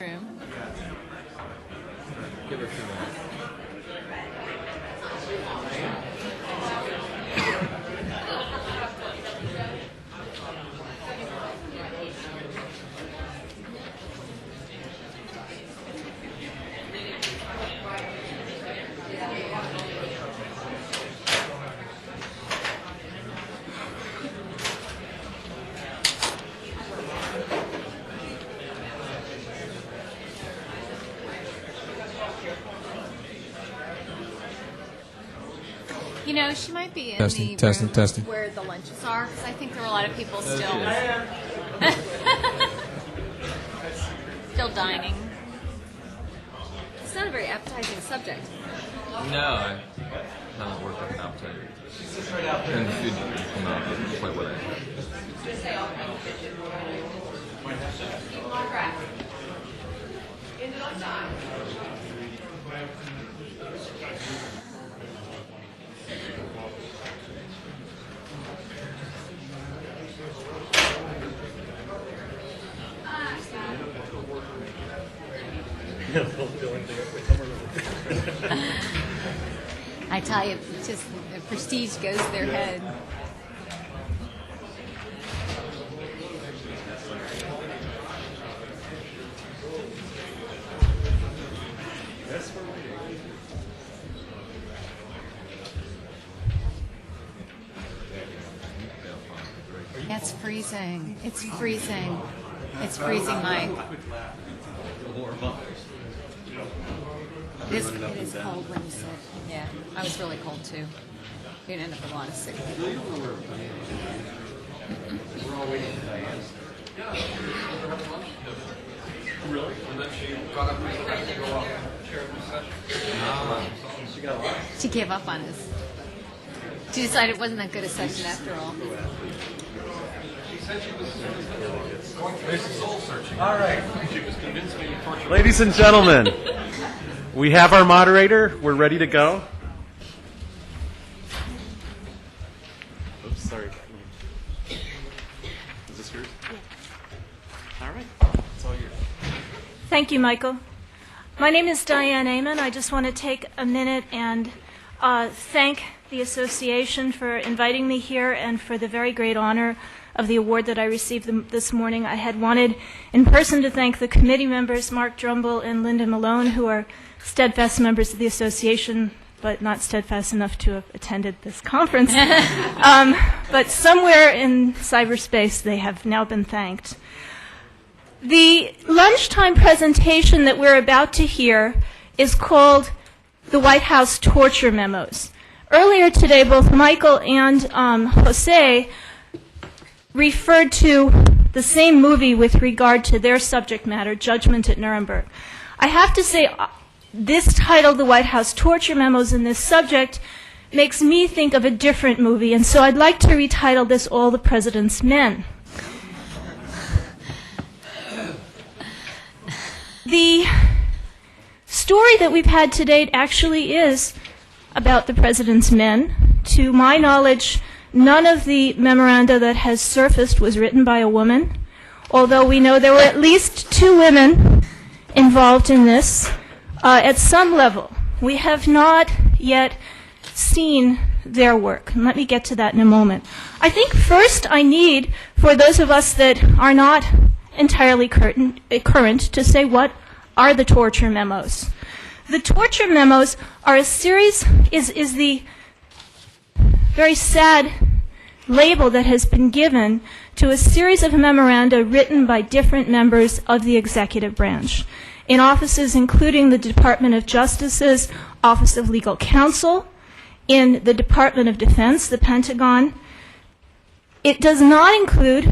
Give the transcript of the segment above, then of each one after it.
room. Give it a few minutes. You know, she might be in Testing, the testing, room testing. where the lunches are, because I think there are a lot of people still still dining. It's not a very appetizing subject. No, I haven't worked with appetite. And food didn't come out quite what I had. I tell you, just the prestige goes to their head. It's freezing. It's freezing. It's freezing, Mike. It is cold when you sit. Yeah, I was really cold too. You'd end up with a lot of sick people. We're all waiting for Diane. Really? And then she got up and tried to go off chair of the session. She got lost. She gave up on us. She decided it wasn't that good a session after all. She said she was going through soul searching. All right. She was convinced me to torture. Ladies and gentlemen, we have our moderator. We're ready to go. Oops, sorry. Is this yours? All right. It's all yours. Thank you, Michael. My name is Diane Amann. I just want to take a minute and thank the association for inviting me here and for the very great honor of the award that I received this morning. I had wanted in person to thank the committee members, Mark Drumble and Linda Malone, who are steadfast members of the association, but not steadfast enough to have attended this conference. But somewhere in cyberspace, they have now been thanked. The lunchtime presentation that we're about to hear is called the White House Torture Memos. Earlier today, both Michael and Jose referred to the same movie with regard to their subject matter, Judgment at Nuremberg. I have to say, this title, The White House Torture Memos, and this subject makes me think of a different movie, and so I'd like to retitle this All the President's Men. The story that we've had to date actually is about the President's men. To my knowledge, none of the memoranda that has surfaced was written by a woman, although we know there were at least 2 women involved in this at some level. We have not yet seen their work, and let me get to that in a moment. I think first I need, for those of us that are not entirely current, to say what are the torture memos. The torture memos are a series, is the very sad label that has been given to a series of memoranda written by different members of the executive branch in offices including the Department of Justice's Office of Legal Counsel, in the Department of Defense, the Pentagon. It does not include,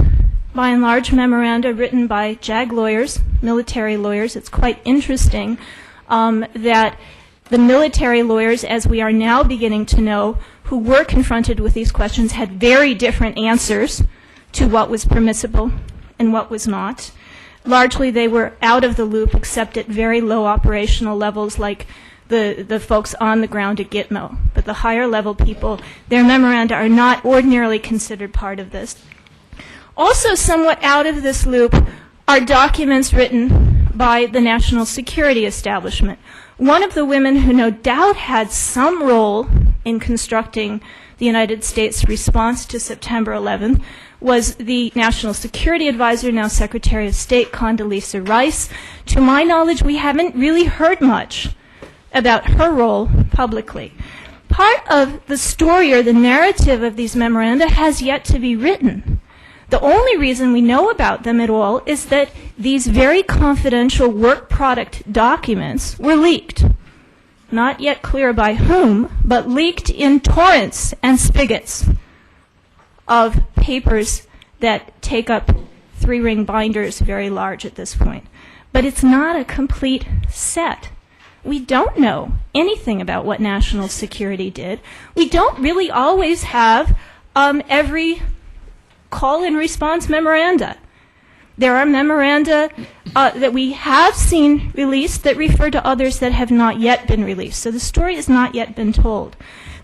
by and large, memoranda written by JAG lawyers, military lawyers. It's quite interesting that the military lawyers, as we are now beginning to know, who were confronted with these questions, had very different answers to what was permissible and what was not. Largely, they were out of the loop, except at very low operational levels, like the folks on the ground at Gitmo. But the higher level people, their memoranda are not ordinarily considered part of this. Also somewhat out of this loop are documents written by the national security establishment. One of the women who no doubt had some role in constructing the United States response to September 11th was the National Security Advisor, now Secretary of State, Condoleezza Rice. To my knowledge, we haven't really heard much about her role publicly. Part of the story or the narrative of these memoranda has yet to be written. The only reason we know about them at all is that these very confidential work product documents were leaked. Not yet clear by whom, but leaked in torrents and spigots of papers that take up 3-ring binders, very large at this point. But it's not a complete set. We don't know anything about what national security did. We don't really always have every call-in response memoranda. There are memoranda that we have seen released that refer to others that have not yet been released. So the story has not yet been told.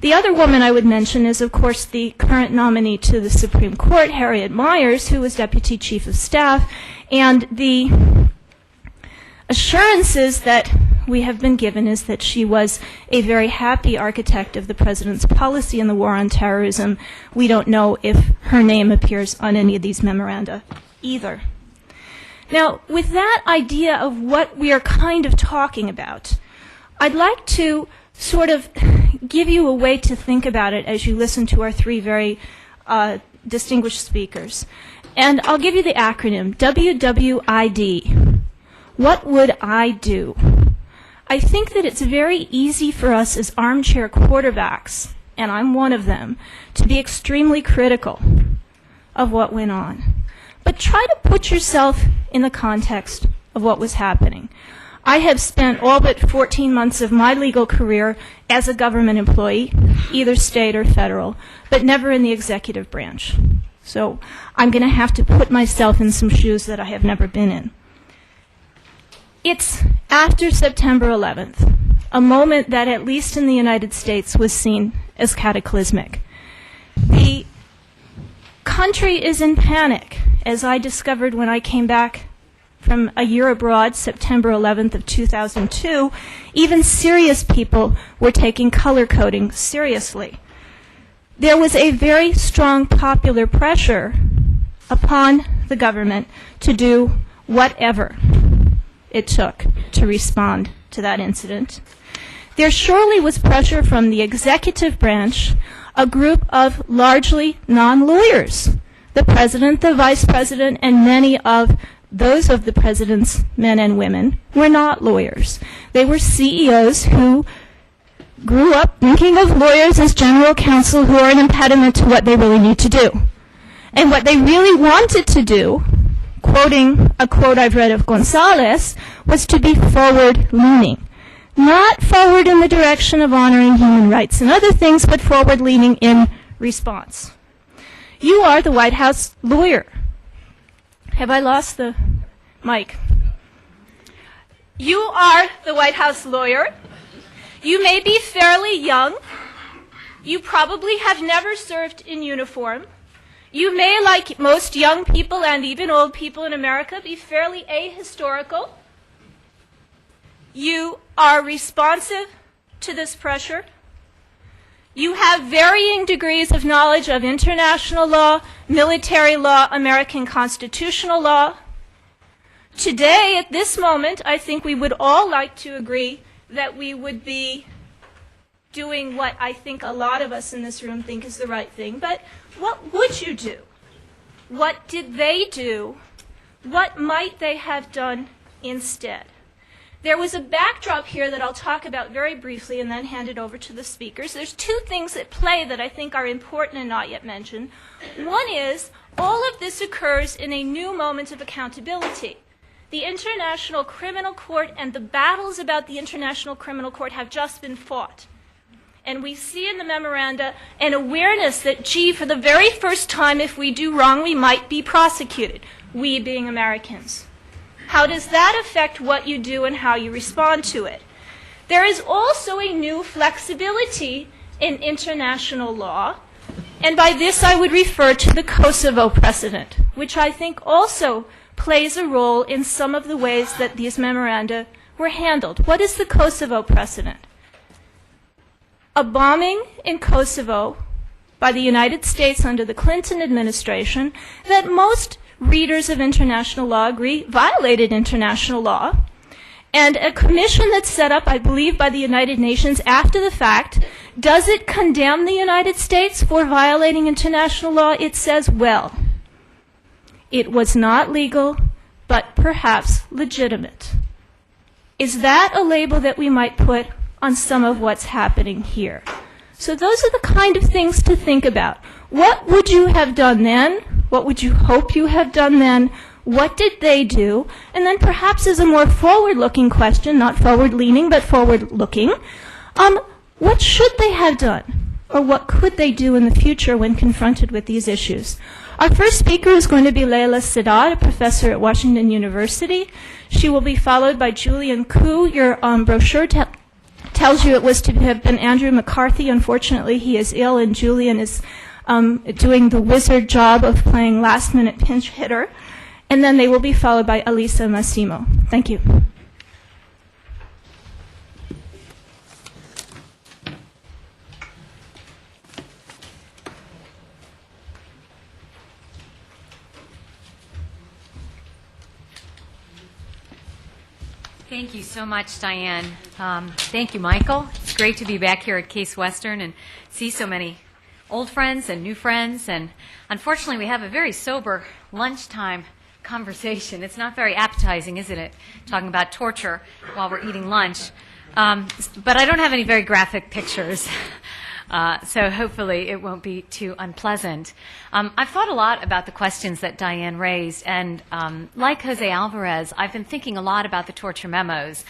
The other woman I would mention is, of course, the current nominee to the Supreme Court, Harriet Miers, who was Deputy Chief of Staff, and the assurances that we have been given is that she was a very happy architect of the president's policy in the war on terrorism. We don't know if her name appears on any of these memoranda either. Now, with that idea of what we are kind of talking about, I'd like to sort of give you a way to think about it as you listen to our three very distinguished speakers. And I'll give you the acronym, WWID. What would I do? I think that it's very easy for us as armchair quarterbacks, and I'm one of them, to be extremely critical of what went on. But try to put yourself in the context of what was happening. I have spent all but 14 months of my legal career as a government employee, either state or federal, but never in the executive branch. So I'm going to have to put myself in some shoes that I have never been in. It's after September 11th, a moment that, at least in the United States, was seen as cataclysmic. The country is in panic, as I discovered when I came back from a year abroad, September 11th of 2002. Even serious people were taking color coding seriously. There was a very strong popular pressure upon the government to do whatever it took to respond to that incident. There surely was pressure from the executive branch, a group of largely non-lawyers. The president, the vice president, and many of those of the president's men and women were not lawyers. They were CEOs who grew up thinking of lawyers as general counsel who are an impediment to what they really need to do. And what they really wanted to do, quoting a quote I've read of Gonzalez, was to be forward-leaning. Not forward in the direction of honoring human rights and other things, but forward-leaning in response. You are the White House lawyer. Have I lost the mic? You are the White House lawyer. You may be fairly young. You probably have never served in uniform. You may, like most young people and even old people in America, be fairly ahistorical. You are responsive to this pressure. You have varying degrees of knowledge of international law, military law, American constitutional law. Today, at this moment, I think we would all like to agree that we would be doing what I think a lot of us in this room think is the right thing. But what would you do? What did they do? What might they have done instead? There was a backdrop here that I'll talk about very briefly and then hand it over to the speakers. There's two things at play that I think are important and not yet mentioned. One is, all of this occurs in a new moment of accountability. The International Criminal Court and the battles about the International Criminal Court have just been fought. And we see in the memoranda an awareness that, gee, for the very first time, if we do wrong, we might be prosecuted, we being Americans. How does that affect what you do and how you respond to it? There is also a new flexibility in international law, and by this I would refer to the Kosovo precedent, which I think also plays a role in some of the ways that these memoranda were handled. What is the Kosovo precedent? A bombing in Kosovo by the United States under the Clinton administration that most readers of international law agree violated international law, and a commission that's set up, I believe, by the United Nations after the fact. Does it condemn the United States for violating international law? It says, well, it was not legal, but perhaps legitimate. Is that a label that we might put on some of what's happening here? So those are the kind of things to think about. What would you have done then? What would you hope you have done then? What did they do? And then perhaps as a more forward-looking question, not forward-leaning, but forward-looking, what should they have done? Or what could they do in the future when confronted with these issues? Our first speaker is going to be Leila Sadat, a professor at Washington University. She will be followed by Julian Koo. Your brochure tells you it was to have been Andrew McCarthy. Unfortunately, he is ill, and Julian is doing the wizard job of playing last-minute pinch hitter. And then they will be followed by Elisa Massimino. Thank you. Thank you so much, Diane. Thank you, Michael. It's great to be back here at Case Western and see so many old friends and new friends. And unfortunately, we have a very sober lunchtime conversation. It's not very appetizing, isn't it? Talking about torture while we're eating lunch. But I don't have any very graphic pictures. So hopefully it won't be too unpleasant. I've thought a lot about the questions that Diane raised, and like Jose Alvarez, I've been thinking a lot about the torture memos.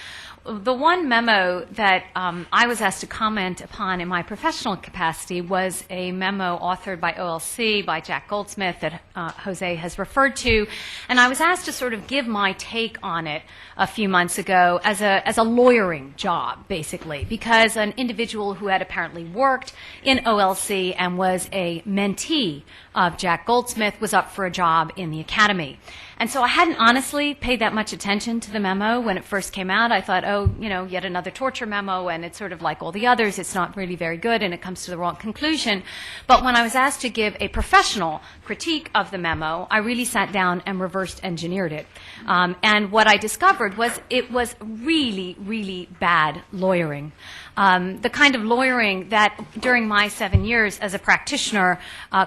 The one memo that I was asked to comment upon in my professional capacity was a memo authored by OLC, by Jack Goldsmith, that Jose has referred to, and I was asked to sort of give my take on it a few months ago as a lawyering job, basically, because an individual who had apparently worked in OLC and was a mentee of Jack Goldsmith was up for a job in the academy. And so I hadn't honestly paid that much attention to the memo when it first came out. I thought, oh, you know, yet another torture memo, and it's sort of like all the others. It's not really very good, and it comes to the wrong conclusion. But when I was asked to give a professional critique of the memo, I really sat down and reversed engineered it. And what I discovered was it was really, really bad lawyering. The kind of lawyering that during my 7 years as a practitioner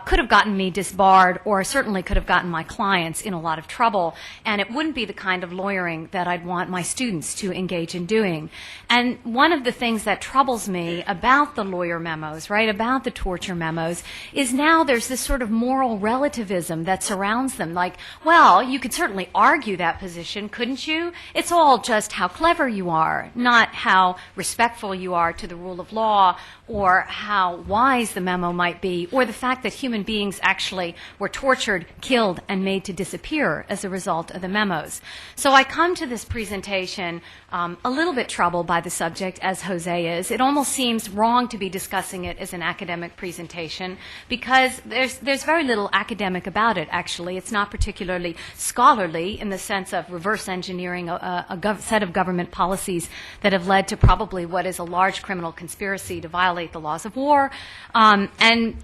could have gotten me disbarred, or certainly could have gotten my clients in a lot of trouble, and it wouldn't be the kind of lawyering that I'd want my students to engage in doing. And one of the things that troubles me about the lawyer memos, right, about the torture memos, is now there's this sort of moral relativism that surrounds them. Like, well, you could certainly argue that position, couldn't you? It's all just how clever you are, not how respectful you are to the rule of law, or how wise the memo might be, or the fact that human beings actually were tortured, killed, and made to disappear as a result of the memos. So I come to this presentation a little bit troubled by the subject, as Jose is. It almost seems wrong to be discussing it as an academic presentation, because there's very little academic about it, actually. It's not particularly scholarly in the sense of reverse engineering a set of government policies that have led to probably what is a large criminal conspiracy to violate the laws of war. And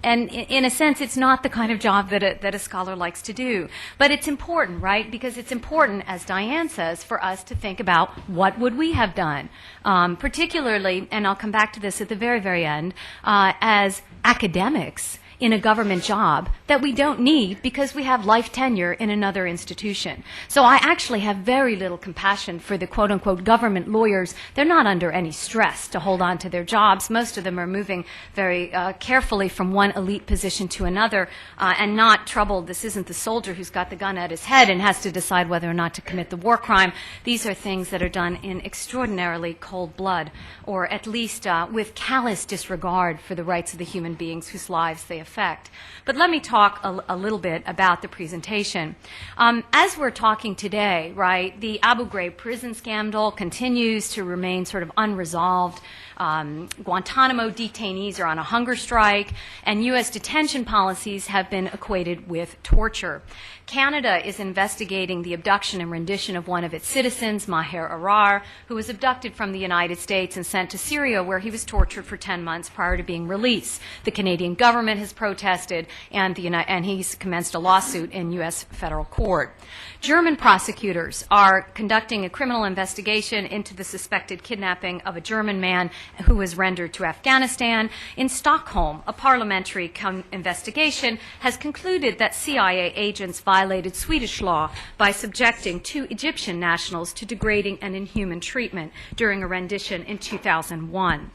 in a sense, it's not the kind of job that a scholar likes to do. But it's important, right? Because it's important, as Diane says, for us to think about what would we have done, particularly, and I'll come back to this at the very, very end, as academics in a government job that we don't need because we have life tenure in another institution. So I actually have very little compassion for the quote-unquote government lawyers. They're not under any stress to hold on to their jobs. Most of them are moving very carefully from one elite position to another and not troubled. This isn't the soldier who's got the gun at his head and has to decide whether or not to commit the war crime. These are things that are done in extraordinarily cold blood, or at least with callous disregard for the rights of the human beings whose lives they have effect. But let me talk a little bit about the presentation. As we're talking today, right, the Abu Ghraib prison scandal continues to remain sort of unresolved. Guantanamo detainees are on a hunger strike, and U.S. detention policies have been equated with torture. Canada is investigating the abduction and rendition of one of its citizens, Maher Arar, who was abducted from the United States and sent to Syria, where he was tortured for 10 months prior to being released. The Canadian government has protested, and he's commenced a lawsuit in U.S. federal court. German prosecutors are conducting a criminal investigation into the suspected kidnapping of a German man who was rendered to Afghanistan. In Stockholm, a parliamentary investigation has concluded that CIA agents violated Swedish law by subjecting 2 Egyptian nationals to degrading and inhuman treatment during a rendition in 2001.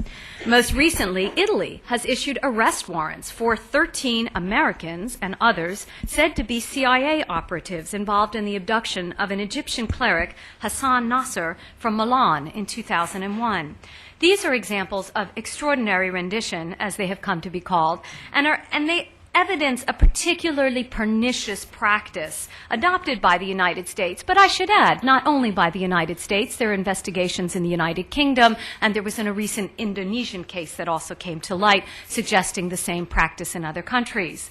Most recently, Italy has issued arrest warrants for 13 Americans and others said to be CIA operatives involved in the abduction of an Egyptian cleric, Hassan Nasser, from Milan in 2001. These are examples of extraordinary rendition, as they have come to be called, and they evidence a particularly pernicious practice adopted by the United States. But I should add, not only by the United States, there are investigations in the United Kingdom, and there was in a recent Indonesian case that also came to light suggesting the same practice in other countries.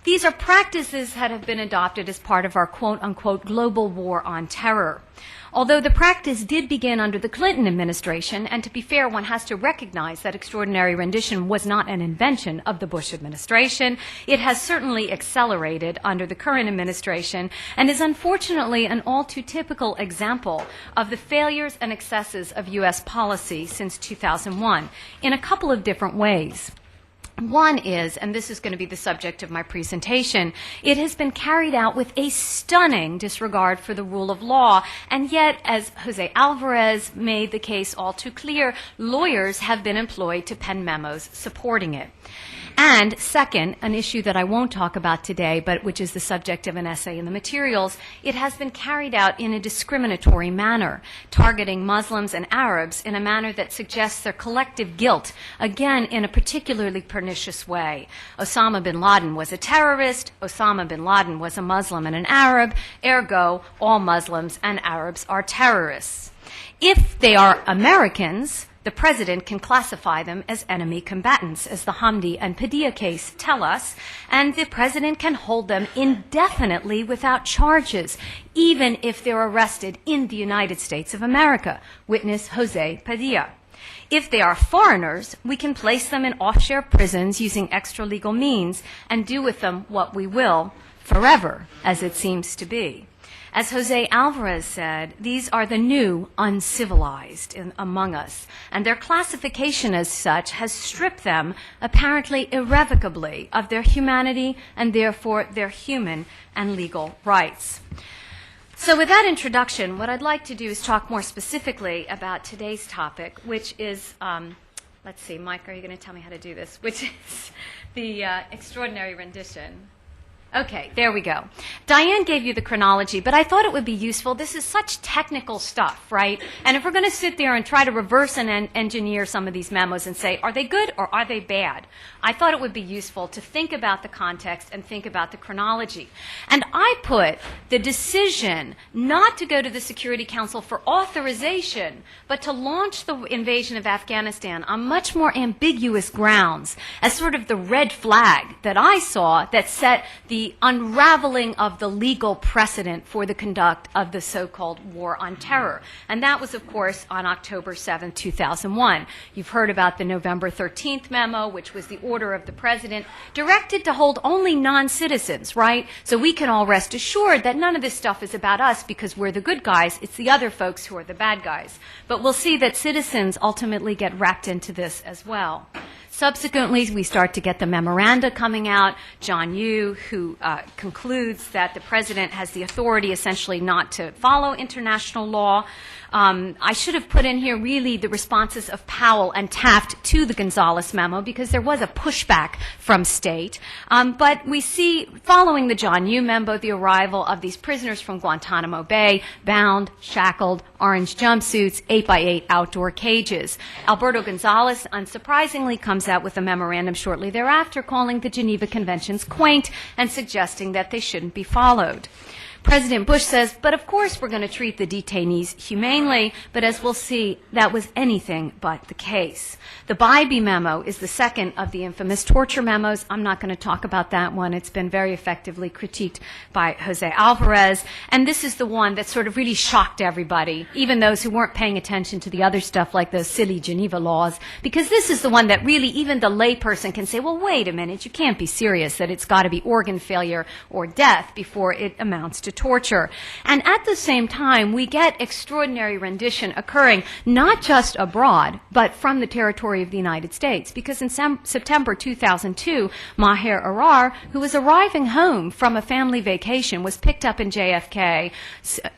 These are practices that have been adopted as part of our quote-unquote global war on terror. Although the practice did begin under the Clinton administration, and to be fair, one has to recognize that extraordinary rendition was not an invention of the Bush administration, it has certainly accelerated under the current administration and is unfortunately an all too typical example of the failures and excesses of U.S. policy since 2001 in a couple of different ways. One is, and this is going to be the subject of my presentation, it has been carried out with a stunning disregard for the rule of law, and yet, as Jose Alvarez made the case all too clear, lawyers have been employed to pen memos supporting it. And second, an issue that I won't talk about today, but which is the subject of an essay in the materials, it has been carried out in a discriminatory manner, targeting Muslims and Arabs in a manner that suggests their collective guilt, again in a particularly pernicious way. Osama bin Laden was a terrorist, Osama bin Laden was a Muslim and an Arab, ergo, all Muslims and Arabs are terrorists. If they are Americans, the president can classify them as enemy combatants, as the Hamdi and Padilla case tell us, and the president can hold them indefinitely without charges, even if they're arrested in the United States of America. Witness Jose Padilla. If they are foreigners, we can place them in offshore prisons using extra-legal means and do with them what we will, forever, as it seems to be. As Jose Alvarez said, these are the new uncivilized among us, and their classification as such has stripped them, apparently irrevocably, of their humanity and therefore their human and legal rights. So with that introduction, what I'd like to do is talk more specifically about today's topic, which is, let's see, Mike, are you going to tell me how to do this? Which is the extraordinary rendition. Okay, there we go. Diane gave you the chronology, but I thought it would be useful. This is such technical stuff, right? And if we're going to sit there and try to reverse and engineer some of these memos and say, are they good or are they bad? I thought it would be useful to think about the context and think about the chronology. And I put the decision not to go to the Security Council for authorization, but to launch the invasion of Afghanistan on much more ambiguous grounds as sort of the red flag that I saw that set the unraveling of the legal precedent for the conduct of the so-called war on terror. And that was, of course, on October 7, 2001. You've heard about the November 13th memo, which was the order of the president directed to hold only non-citizens, right? So we can all rest assured that none of this stuff is about us because we're the good guys. It's the other folks who are the bad guys. But we'll see that citizens ultimately get wrapped into this as well. Subsequently, we start to get the memoranda coming out. John Yoo, who concludes that the president has the authority essentially not to follow international law. I should have put in here really the responses of Powell and Taft to the Gonzales memo because there was a pushback from state. But we see, following the John Yoo memo, the arrival of these prisoners from Guantanamo Bay, bound, shackled, orange jumpsuits, 8x8 outdoor cages. Alberto Gonzales, unsurprisingly, comes comes out with a memorandum shortly thereafter calling the Geneva Conventions quaint and suggesting that they shouldn't be followed. President Bush says, but of course we're going to treat the detainees humanely, but as we'll see, that was anything but the case. The Bybee memo is the second of the infamous torture memos. I'm not going to talk about that one. It's been very effectively critiqued by Jose Alvarez. And this is the one that sort of really shocked everybody, even those who weren't paying attention to the other stuff like those silly Geneva laws, because this is the one that really even the layperson can say, well, wait a minute, you can't be serious that it's got to be organ failure or death before it amounts to torture. And at the same time, we get extraordinary rendition occurring not just abroad, but from the territory of the United States. Because in September 2002, Maher Arar, who was arriving home from a family vacation, was picked up in JFK,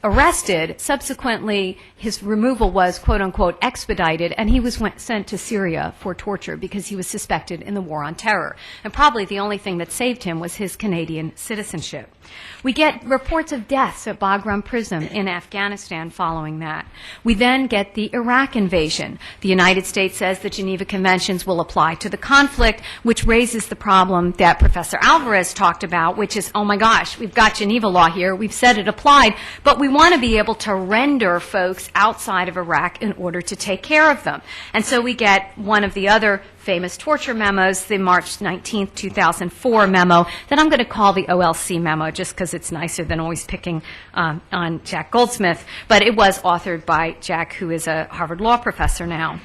arrested. Subsequently, his removal was, quote unquote, expedited, and he was sent to Syria for torture because he was suspected in the war on terror. And probably the only thing that saved him was his Canadian citizenship. We get reports of deaths at Bagram Prison in Afghanistan following that. We then get the Iraq invasion. The United States says the Geneva Conventions will apply to the conflict, which raises the problem that Professor Alvarez talked about, which is, oh my gosh, we've got Geneva law here, we've said it applied, but we want to be able to render folks outside of Iraq in order to take care of them. And so we get one of the other famous torture memos, the March 19, 2004 memo that I'm going to call the OLC memo just because it's nicer than always picking on Jack Goldsmith, but it was authored by Jack, who is a Harvard law professor now.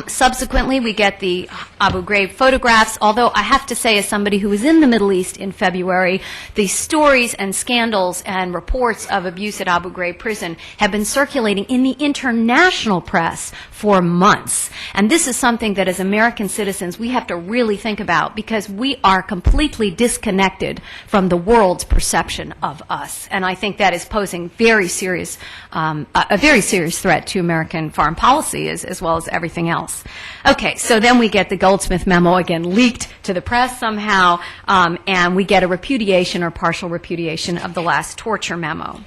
Subsequently, we get the Abu Ghraib photographs, although I have to say, as somebody who was in the Middle East in February, the stories and scandals and reports of abuse at Abu Ghraib prison have been circulating in the international press for months. And this is something that as American citizens we have to really think about, because we are completely disconnected from the world's perception of us. And I think that is posing a very serious threat to American foreign policy as well as everything else. Okay, so then we get the Goldsmith memo again leaked to the press somehow, and we get a repudiation or partial repudiation of the last torture memo.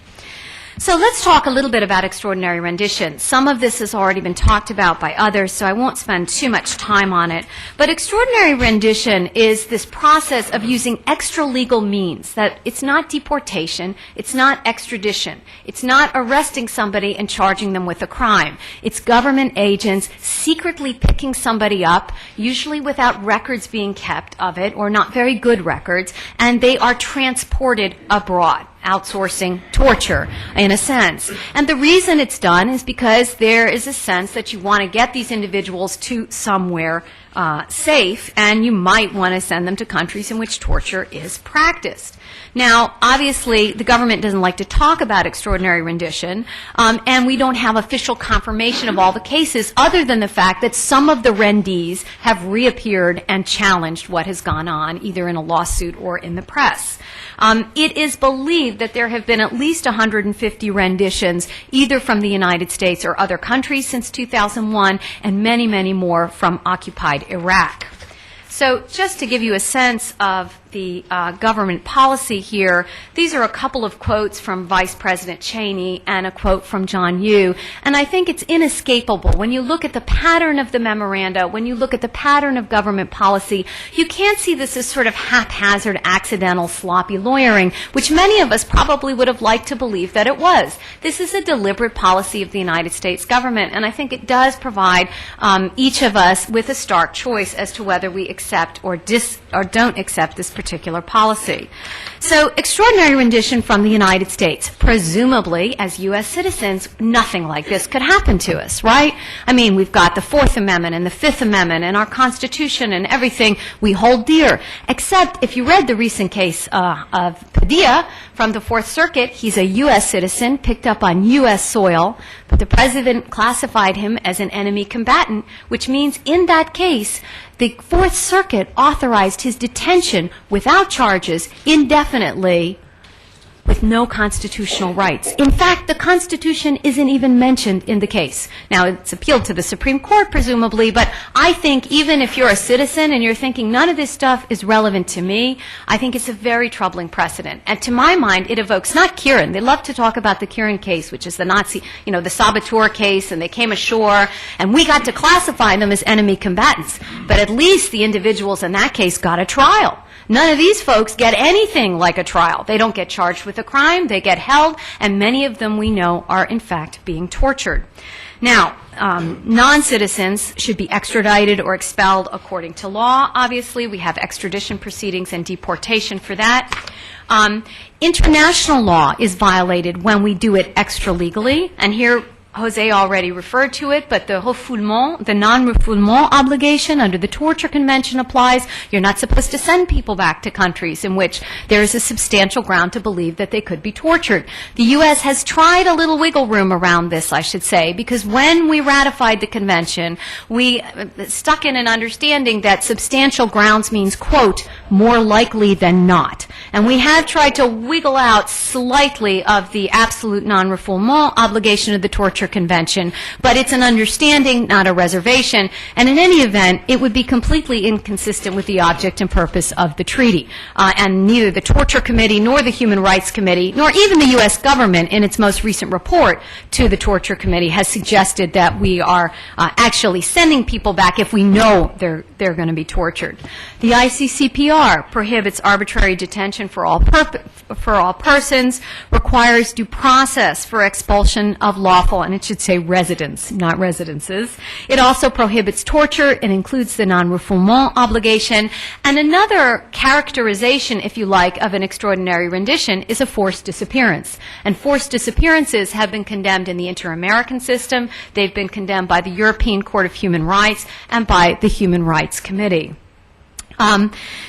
So let's talk a little bit about extraordinary rendition. Some of this has already been talked about by others, so I won't spend too much time on it. But extraordinary rendition is this process of using extra-legal means, that it's not deportation, it's not extradition, it's not arresting somebody and charging them with a crime. It's government agents secretly picking somebody up, usually without records being kept of it, or not very good records, and they are transported abroad. Outsourcing torture, in a sense. And the reason it's done is because there is a sense that you want to get these individuals to somewhere safe, and you might want to send them to countries in which torture is practiced. Now, obviously, the government doesn't like to talk about extraordinary rendition, and we don't have official confirmation of all the cases other than the fact that some of the rendees have reappeared and challenged what has gone on, either in a lawsuit or in the press. It is believed that there have been at least 150 renditions, either from the United States or other countries since 2001, and many, many more from occupied Iraq. So just to give you a sense of the government policy here, these are a couple of quotes from Vice President Cheney and a quote from John Yoo. And I think it's inescapable. When you look at the pattern of the memoranda, when you look at the pattern of government policy, you can't see this as sort of haphazard, accidental, sloppy lawyering, which many of us probably would have liked to believe that it was. This is a deliberate policy of the United States government, and I think it does provide each of us with a stark choice as to whether we accept or don't accept this particular policy. So, extraordinary rendition from the United States. Presumably, as U.S. citizens, nothing like this could happen to us, right? I mean, we've got the Fourth Amendment and the Fifth Amendment and our Constitution and everything we hold dear. Except, if you read the recent case of Padilla from the Fourth Circuit, he's a U.S. citizen picked up on U.S. soil, but the president classified him as an enemy combatant, which means in that case, the Fourth Circuit authorized his detention without charges indefinitely with no constitutional rights. In fact, the Constitution isn't even mentioned in the case. Now, it's appealed to the Supreme Court, presumably, but I think even if you're a citizen and you're thinking none of this stuff is relevant to me, I think it's a very troubling precedent. And to my mind, it evokes not Kieran. They love to talk about the Kieran case, which is the Nazi, the saboteur case, and they came ashore, and we got to classify them as enemy combatants. But at least the individuals in that case got a trial. None of these folks get anything like a trial. They don't get charged with a crime, they get held, and many of them we know are in fact being tortured. Now, non-citizens should be extradited or expelled according to law. Obviously, we have extradition proceedings and deportation for that. International law is violated when we do it extra-legally, and here Jose already referred to it, but the refoulement, the non-refoulement obligation under the Torture Convention applies. You're not supposed to send people back to countries in which there is a substantial ground to believe that they could be tortured. The U.S. has tried a little wiggle room around this, I should say, because when we ratified the convention, we stuck in an understanding that substantial grounds means, quote, more likely than not. And we have tried to wiggle out slightly of the absolute non-refoulement obligation of the Torture Convention, but it's an understanding, not a reservation, and in any event, it would be completely inconsistent with the object and purpose of the treaty. And neither the Torture Committee, nor the Human Rights Committee, nor even the U.S. government in its most recent report to the Torture Committee has suggested that we are actually sending people back if we know they're going to be tortured. The ICCPR prohibits arbitrary detention for all persons, requires due process for expulsion of lawful, and it should say residents, not residences. It also prohibits torture and includes the non-refoulement obligation. And another characterization, if you like, of an extraordinary rendition is a forced disappearance. And forced disappearances have been condemned in the inter-American system. They've been condemned by the European Court of Human Rights and by the Human Rights Committee.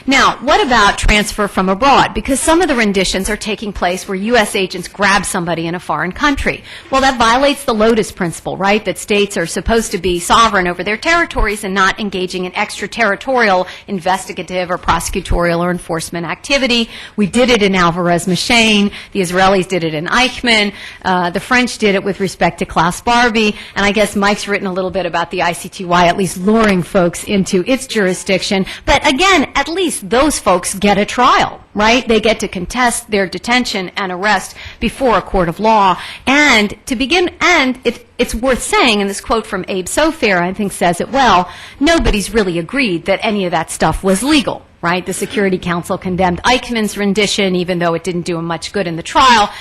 Now, what about transfer from abroad? Because some of the renditions are taking place where U.S. agents grab somebody in a foreign country. Well, that violates the Lotus principle, right, that states are supposed to be sovereign over their territories and not engaging in extraterritorial investigative or prosecutorial or enforcement activity. We did it in Alvarez-Machain. The Israelis did it in Eichmann. The French did it with respect to Klaus Barbie. And I guess Mike's written a little bit about the ICTY, at least luring folks into its jurisdiction. But again, at least those folks get a trial, right? They get to contest their detention and arrest before a court of law. And to begin, and it's worth saying, and this quote from Abe Sofair, I think, says it well, nobody's really agreed that any of that stuff was legal, right? The Security Council condemned Eichmann's rendition, even though it didn't do him much good in the trial.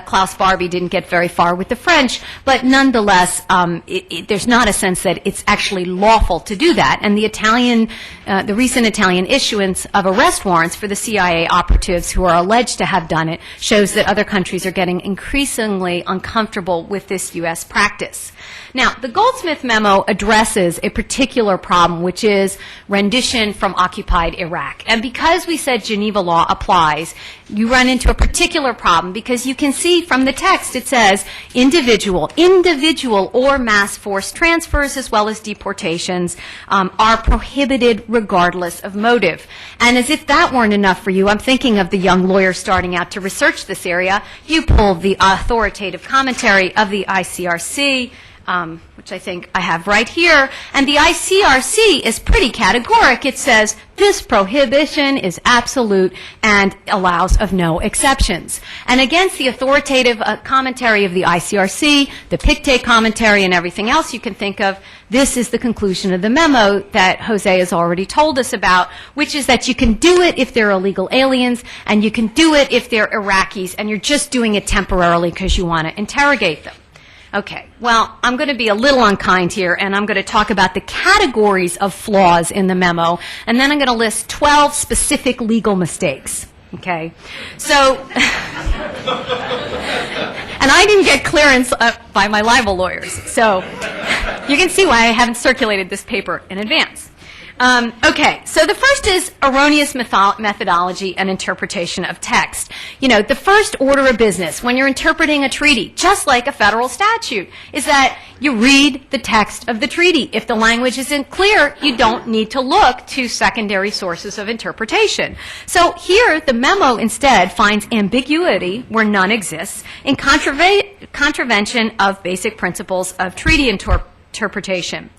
Klaus Barbie didn't get very far with the French, but nonetheless, there's not a sense that it's actually lawful to do that. And the recent Italian issuance of arrest warrants for the CIA operatives who are alleged to have done it shows that other countries are getting increasingly uncomfortable with this U.S. practice. Now, the Goldsmith memo addresses a particular problem, which is rendition from occupied Iraq. And because we said Geneva law applies, you run into a particular problem because you can see from the text it says individual or mass force transfers as well as deportations are prohibited regardless of motive. And as if that weren't enough for you, I'm thinking of the young lawyer starting out to research this area. You pull the authoritative commentary of the ICRC, which I think I have right here, and the ICRC is pretty categoric. It says this prohibition is absolute and allows of no exceptions. And against the authoritative commentary of the ICRC, the Pictet commentary, and everything else you can think of, this is the conclusion of the memo that Jose has already told us about, which is that you can do it if they're illegal aliens, and you can do it if they're Iraqis, and you're just doing it temporarily because you want to interrogate them. Okay, well, I'm going to be a little unkind here, and I'm going to talk about the categories of flaws in the memo, and then I'm going to list 12 specific legal mistakes. Okay, so, and I didn't get clearance by my libel lawyers, so you can see why I haven't circulated this paper in advance. Okay, so the first is erroneous methodology and interpretation of text. You know, the first order of business when you're interpreting a treaty, just like a federal statute, is that you read the text of the treaty. If the language isn't clear, you don't need to look to secondary sources of interpretation. So here, the memo instead finds ambiguity where none exists in contravention of basic principles of treaty interpretation.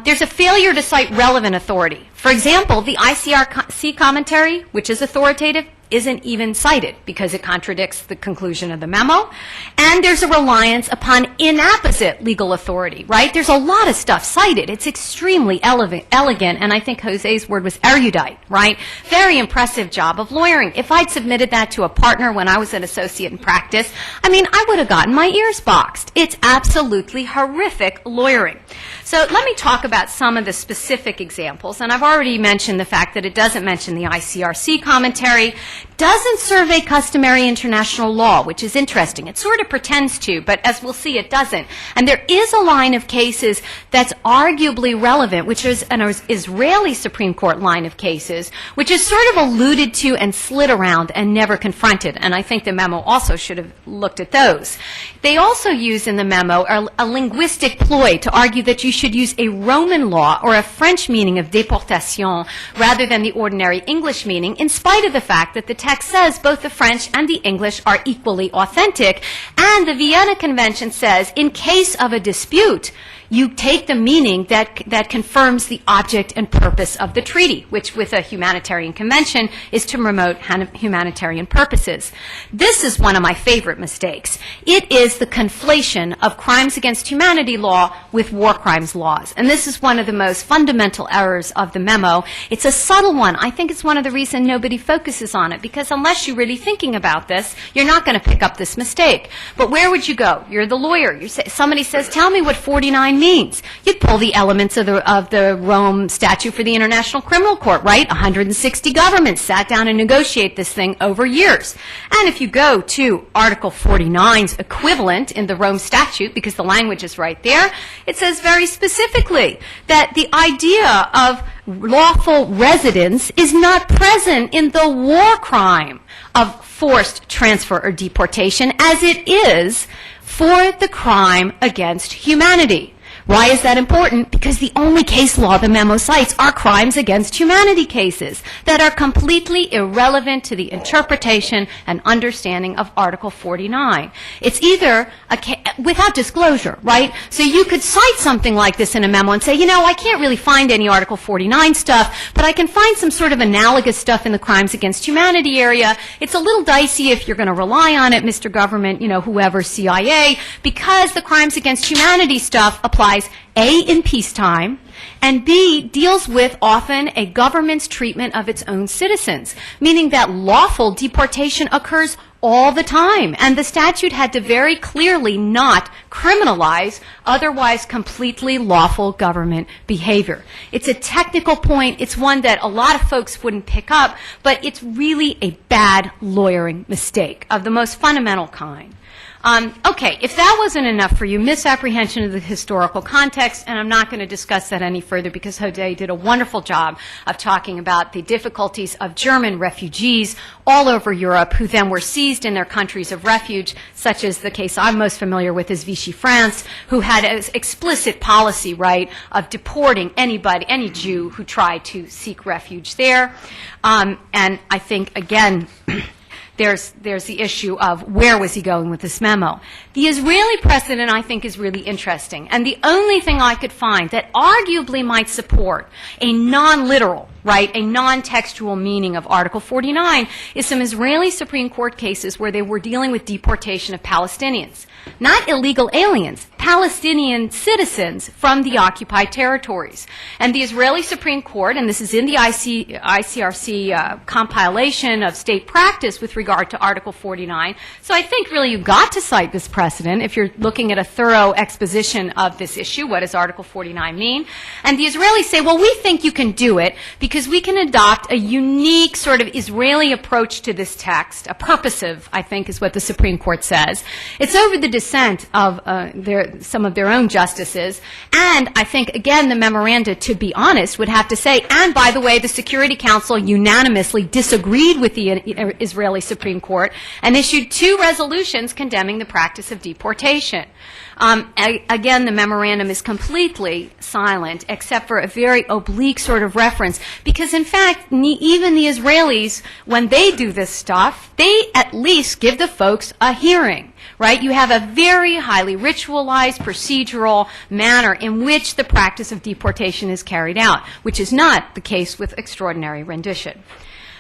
There's a failure to cite relevant authority. For example, the ICRC commentary, which is authoritative, isn't even cited because it contradicts the conclusion of the memo. And there's a reliance upon inapposite legal authority, right? There's a lot of stuff cited. It's extremely elegant, and I think Jose's word was erudite, right? Very impressive job of lawyering. If I'd submitted that to a partner when I was an associate in practice, I mean, I would have gotten my ears boxed. It's absolutely horrific lawyering. So let me talk about some of the specific examples, and I've already mentioned the fact that it doesn't mention the ICRC commentary, doesn't survey customary international law, which is interesting. It sort of pretends to, but as we'll see, it doesn't. And there is a line of cases that's arguably relevant, which is an Israeli Supreme Court line of cases, which is sort of alluded to and slid around and never confronted. And I think the memo also should have looked at those. They also use in the memo a linguistic ploy to argue that you should use a Roman law or a French meaning of déportation rather than the ordinary English meaning, in spite of the fact that the text says both the French and the English are equally authentic. And the Vienna Convention says, in case of a dispute, you take the meaning that confirms the object and purpose of the treaty, which with a humanitarian convention is to promote humanitarian purposes. This is one of my favorite mistakes. It is the conflation of crimes against humanity law with war crimes laws. And this is one of the most fundamental errors of the memo. It's a subtle one. I think it's one of the reasons nobody focuses on it, because unless you're really thinking about this, you're not going to pick up this mistake. But where would you go? You're the lawyer. Somebody says, tell me what 49 means. You'd pull the elements of the Rome Statute for the International Criminal Court, right? 160 governments sat down and negotiate this thing over years. And if you go to Article 49's equivalent in the Rome Statute, because the language is right there, it says very specifically that the idea of lawful residence is not present in the war crime of forced transfer or deportation as it is for the crime against humanity. Why is that important? Because the only case law the memo cites are crimes against humanity cases that are completely irrelevant to the interpretation and understanding of Article 49. It's either without disclosure, right? So you could cite something like this in a memo and say, you know, I can't really find any Article 49 stuff, but I can find some sort of analogous stuff in the crimes against humanity area. It's a little dicey if you're going to rely on it, Mr. Government, you know, whoever, CIA, because the crimes against humanity stuff applies A, in peacetime, and B, deals with often a government's treatment of its own citizens, meaning that lawful deportation occurs all the time. And the statute had to very clearly not criminalize otherwise completely lawful government behavior. It's a technical point. It's one that a lot of folks wouldn't pick up, but it's really a bad lawyering mistake of the most fundamental kind. Okay, if that wasn't enough for you, misapprehension of the historical context, and I'm not going to discuss that any further because Jose did a wonderful job of talking about the difficulties of German refugees all over Europe who then were seized in their countries of refuge, such as the case I'm most familiar with is Vichy France, who had an explicit policy, right, of deporting anybody, any Jew who tried to seek refuge there. And I think, again, there's the issue of where was he going with this memo. The Israeli precedent, I think, is really interesting. And the only thing I could find that arguably might support a non-literal, right, a non-textual meaning of Article 49 is some Israeli Supreme Court cases where they were dealing with deportation of Palestinians. Not illegal aliens, Palestinian citizens from the occupied territories. And the Israeli Supreme Court, and this is in the ICRC compilation of state practice with regard to Article 49, so I think really you've got to cite this precedent if you're looking at a thorough exposition of this issue. What does Article 49 mean? And the Israelis say, well, we think you can do it because because we can adopt a unique sort of Israeli approach to this text, a purposive, I think is what the Supreme Court says. It's over the dissent of some of their own justices, and I think, again, the memoranda, to be honest, would have to say, and by the way, the Security Council unanimously disagreed with the Israeli Supreme Court and issued 2 resolutions condemning the practice of deportation. Again, the memorandum is completely silent, except for a very oblique sort of reference, because in fact, even the Israelis, when they do this stuff, they at least give the folks a hearing, right? You have a very highly ritualized, procedural manner in which the practice of deportation is carried out, which is not the case with extraordinary rendition.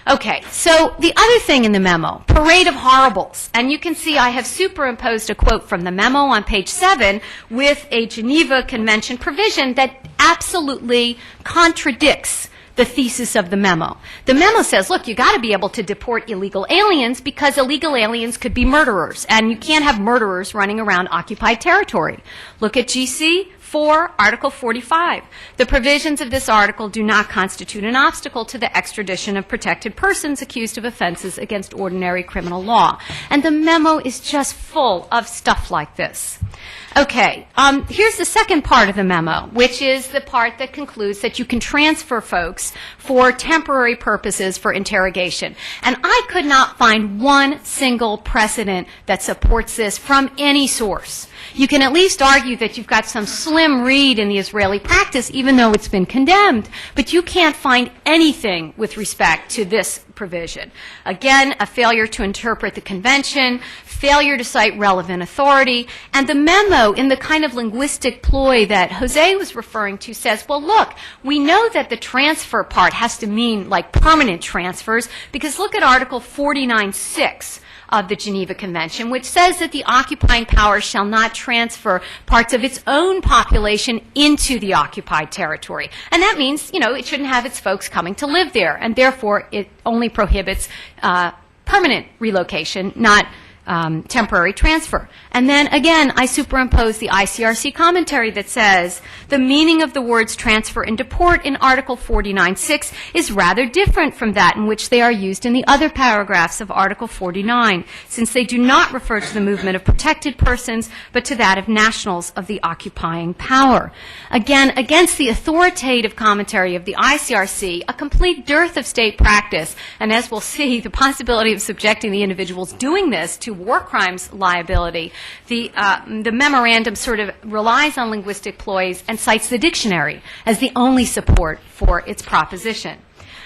Okay, so the other thing in the memo, parade of horribles. And you can see I have superimposed a quote from the memo on page 7 with a Geneva Convention provision that absolutely contradicts the thesis of the memo. The memo says, look, you got to be able to deport illegal aliens because illegal aliens could be murderers, and you can't have murderers running around occupied territory. Look at GC 4, Article 45. The provisions of this article do not constitute an obstacle to the extradition of protected persons accused of offenses against ordinary criminal law. And the memo is just full of stuff like this. Okay, here's the second part of the memo, which is the part that concludes that you can transfer folks for temporary purposes for interrogation. And I could not find one single precedent that supports this from any source. You can at least argue that you've got some slim read in the Israeli practice, even though it's been condemned, but you can't find anything with respect to this provision. Again, a failure to interpret the convention, failure to cite relevant authority, and the memo, in the kind of linguistic ploy that Jose was referring to, says, well, look, we know that the transfer part has to mean like permanent transfers, because look at Article 49.6 of the Geneva Convention, which says that the occupying power shall not transfer parts of its own population into the occupied territory. And that means, it shouldn't have its folks coming to live there, and therefore it only prohibits permanent relocation, not temporary transfer. And then, again, I superimpose the ICRC commentary that says the meaning of the words transfer and deport in Article 49.6 is rather different from that in which they are used in the other paragraphs of Article 49, since they do not refer to the movement of protected persons, but to that of nationals of the occupying power. Again, against the authoritative commentary of the ICRC, a complete dearth of state practice, and as we'll see, the possibility of subjecting the individuals doing this to war crimes liability. The memorandum sort of relies on linguistic ploys and cites the dictionary as the only support for its proposition.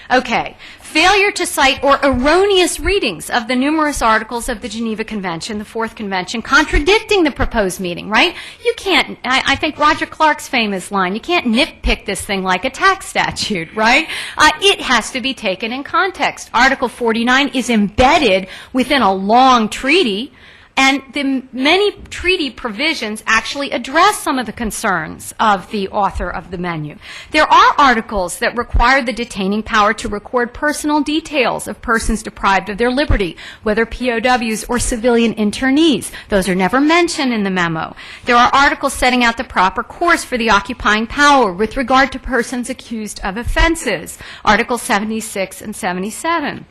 Okay, failure to cite or erroneous readings of the numerous articles of the Geneva Convention, the Fourth Convention, contradicting the proposed meaning, right? You can't, I think Roger Clark's famous line, you can't nitpick this thing like a tax statute, right? It has to be taken in context. Article 49 is embedded within a long treaty, and the many treaty provisions actually address some of the concerns of the author of the menu. There are articles that require the detaining power to record personal details of persons deprived of their liberty, whether POWs or civilian internees. Those are never mentioned in the memo. There are articles setting out the proper course for the occupying power with regard to persons accused of offenses, Articles 76 and 77.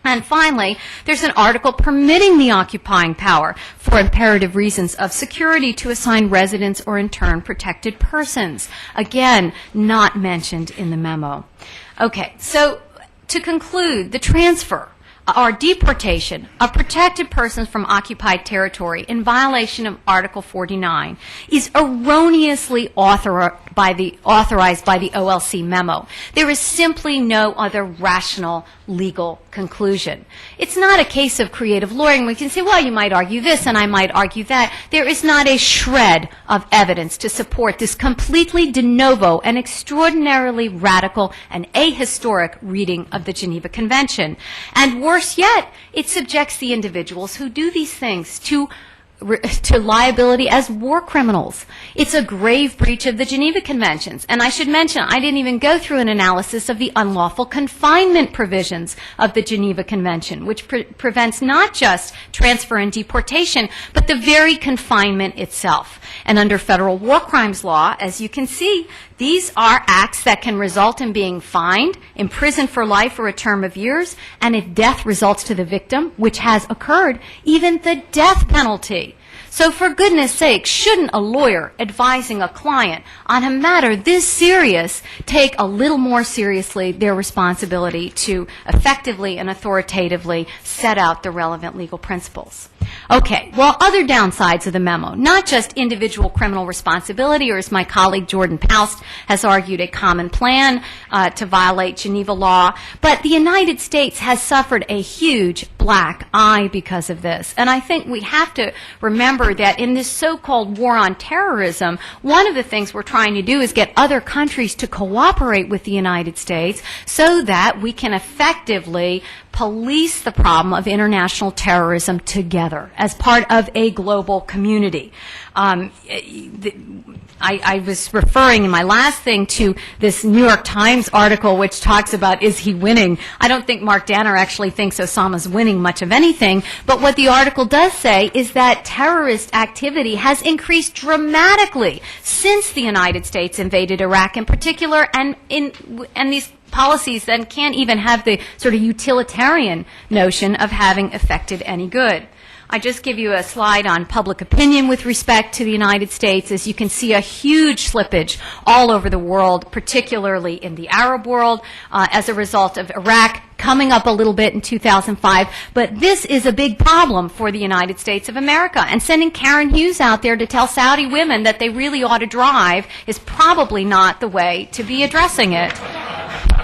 And finally, there's an article permitting the occupying power for imperative reasons of security to assign residents or in turn protected persons. Again, not mentioned in the memo. Okay, so to conclude, the transfer or deportation of protected persons from occupied territory in violation of Article 49 is erroneously authorized by the OLC memo. There is simply no other rational legal conclusion. It's not a case of creative lawyering. We can say, well, you might argue this and I might argue that. There is not a shred of evidence to support this completely de novo and extraordinarily radical and ahistoric reading of the Geneva Convention. And worse yet, it subjects the individuals who do these things to to liability as war criminals. It's a grave breach of the Geneva Conventions. And I should mention, I didn't even go through an analysis of the unlawful confinement provisions of the Geneva Convention, which prevents not just transfer and deportation, but the very confinement itself. And under federal war crimes law, as you can see, these are acts that can result in being fined, imprisoned for life or a term of years, and if death results to the victim, which has occurred, even the death penalty. So for goodness sake, shouldn't a lawyer advising a client on a matter this serious take a little more seriously their responsibility to effectively and authoritatively set out the relevant legal principles? Okay, well, other downsides of the memo, not just individual criminal responsibility, or as my colleague Jordan Paust has argued, a common plan to violate Geneva law, but the United States has suffered a huge black eye because of this. And I think we have to remember that in this so-called war on terrorism, one of the things we're trying to do is get other countries to cooperate with the United States so that we can effectively police the problem of international terrorism together as part of a global community. I was referring in my last thing to this New York Times article which talks about, is he winning? I don't think Mark Danner actually thinks Osama's winning much of anything, but what the article does say is that terrorist activity has increased dramatically since the United States invaded Iraq in particular, and these policies then can't even have the sort of utilitarian notion of having affected any good. I just give you a slide on public opinion with respect to the United States. As you can see, a huge slippage all over the world, particularly in the Arab world, as a result of Iraq coming up a little bit in 2005. But this is a big problem for the United States of America. And sending Karen Hughes out there to tell Saudi women that they really ought to drive is probably not the way to be addressing it.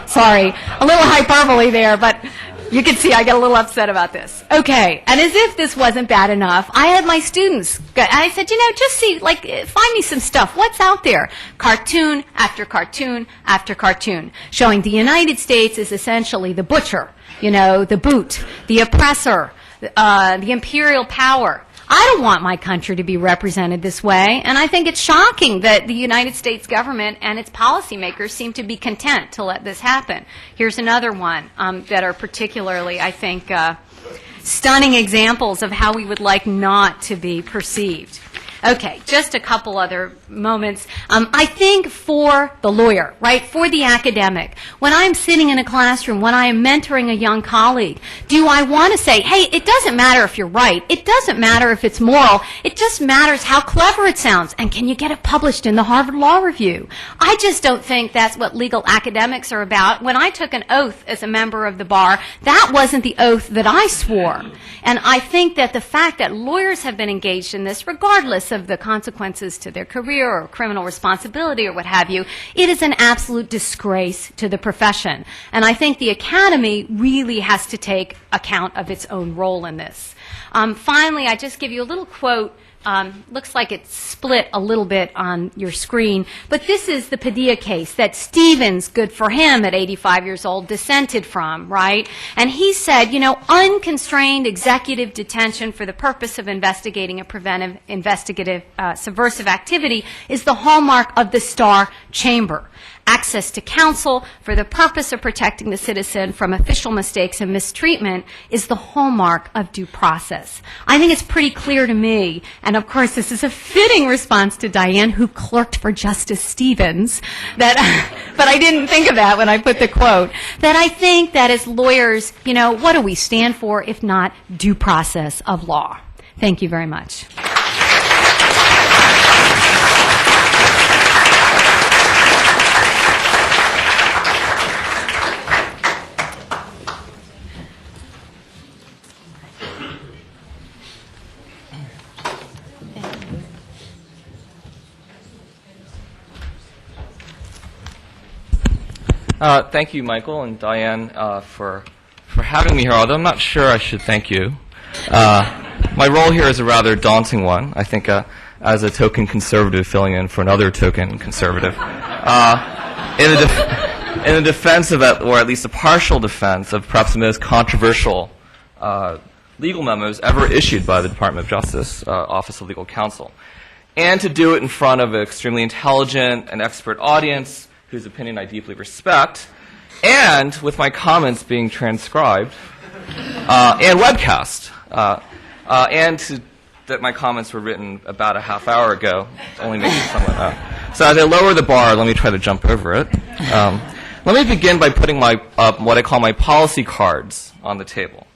Sorry, a little hyperbole there, but you can see I get a little upset about this. Okay, and as if this wasn't bad enough, I had my students, and I said, just see, find me some stuff. What's out there? Cartoon after cartoon after cartoon, showing the United States is essentially the butcher, the boot, the oppressor, the imperial power. I don't want my country to be represented this way, and I think it's shocking that the United States government and its policymakers seem to be content to let this happen. Here's another one that are particularly, I think, stunning examples of how we would like not to be perceived. Okay, just a couple other moments. I think for the lawyer, right, for the academic, when I'm sitting in a classroom, when I am mentoring a young colleague, do I want to say, hey, it doesn't matter if you're right, it doesn't matter if it's moral, it just matters how clever it sounds, and can you get it published in the Harvard Law Review? I just don't think that's what legal academics are about. When I took an oath as a member of the bar, that wasn't the oath that I swore. And I think that the fact that lawyers have been engaged in this, regardless of the consequences to their career or criminal responsibility or what have you, it is an absolute disgrace to the profession. And I think the Academy really has to take account of its own role in this. Finally, I just give you a little quote. Looks like it's split a little bit on your screen, but this is the Padilla case that Stevens, good for him at 85 years old, dissented from, right? And he said, unconstrained executive detention for the purpose of investigating a preventive, investigative, subversive activity is the hallmark of the Star Chamber. Access to counsel for the purpose of protecting the citizen from official mistakes and mistreatment is the hallmark of due process. I think it's pretty clear to me, and of course this is a fitting response to Diane, who clerked for Justice Stevens, that, but I didn't think of that when I put the quote, that I think that as lawyers, what do we stand for if not due process of law? Thank you very much. Thank you, Michael and Diane, for having me here, although I'm not sure I should thank you. My role here is a rather daunting one, I think, as a token conservative filling in for another token conservative. In the defense of, or at least a partial defense of perhaps the most controversial legal memos ever issued by the Department of Justice Office of Legal Counsel, and to do it in front of an extremely intelligent and expert audience whose opinion I deeply respect, and with my comments being transcribed and webcast, that my comments were written about a half hour ago, only making it somewhat So as I lower the bar, let me try to jump over it. Let me begin by putting what I call my policy cards on the table.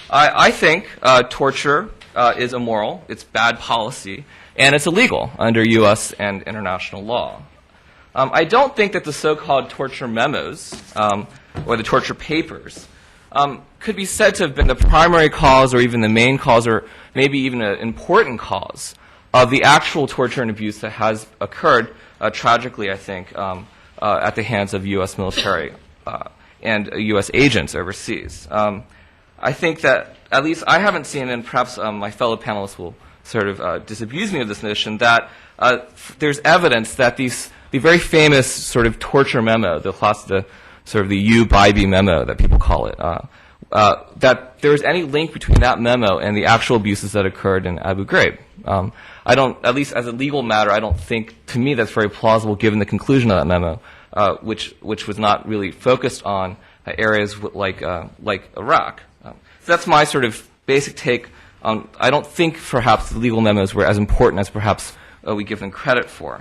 I think torture is immoral, it's bad policy, and it's illegal under U.S. and international law. I don't think that the so-called torture memos, or the torture papers, could be said to have been the primary cause or even the main cause or maybe even an important cause of the actual torture and abuse that has occurred, tragically, I think, at the hands of U.S. military and U.S. agents overseas. I think that, at least I haven't seen, and perhaps my fellow panelists will sort of disabuse me of this notion, that there's evidence that the very famous sort of torture memo, the sort of the U-Bybee memo that people call it, that there is any link between that memo and the actual abuses that occurred in Abu Ghraib. I don't, at least as a legal matter, I don't think, to me, that's very plausible given the conclusion of that memo, which was not really focused on areas like Iraq. So that's my sort of basic take on, I don't think perhaps the legal memos were as important as perhaps we give them credit for.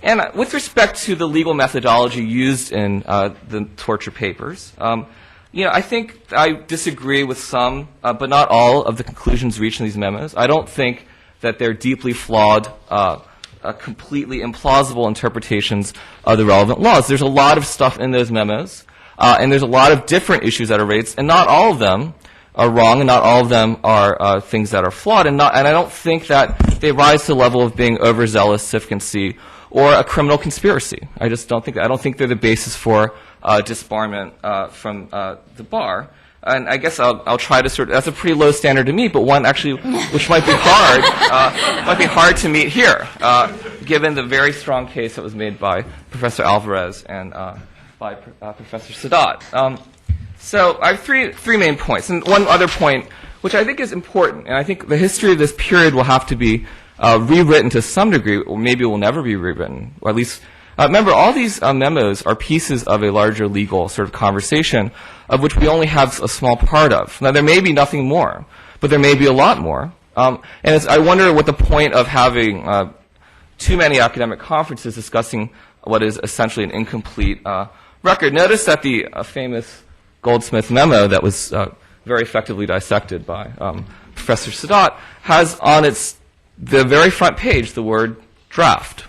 And with respect to the legal methodology used in the torture papers, I think I disagree with some, but not all, of the conclusions reached in these memos. I don't think that they're deeply flawed, completely implausible interpretations of the relevant laws. There's a lot of stuff in those memos, and there's a lot of different issues that are raised, and not all of them are wrong, and not all of them are things that are flawed, and I don't think that they rise to the level of being overzealous sufficiency or a criminal conspiracy. I just don't think that. I don't think they're the basis for disbarment from the bar. And I guess I'll try to that's a pretty low standard to meet, but one actually which might be hard to meet here, given the very strong case that was made by Professor Alvarez and by Professor Sadat. So I have three main points, and one other point which I think is important, and I think the history of this period will have to be rewritten to some degree, or maybe it will never be rewritten, or at least remember, all these memos are pieces of a larger legal sort of conversation of which we only have a small part of. Now, there may be nothing more, but there may be a lot more. And I wonder what the point of having too many academic conferences discussing what is essentially an incomplete record. Notice that the famous Goldsmith memo that was very effectively dissected by Professor Sadat has on the very front page the word draft.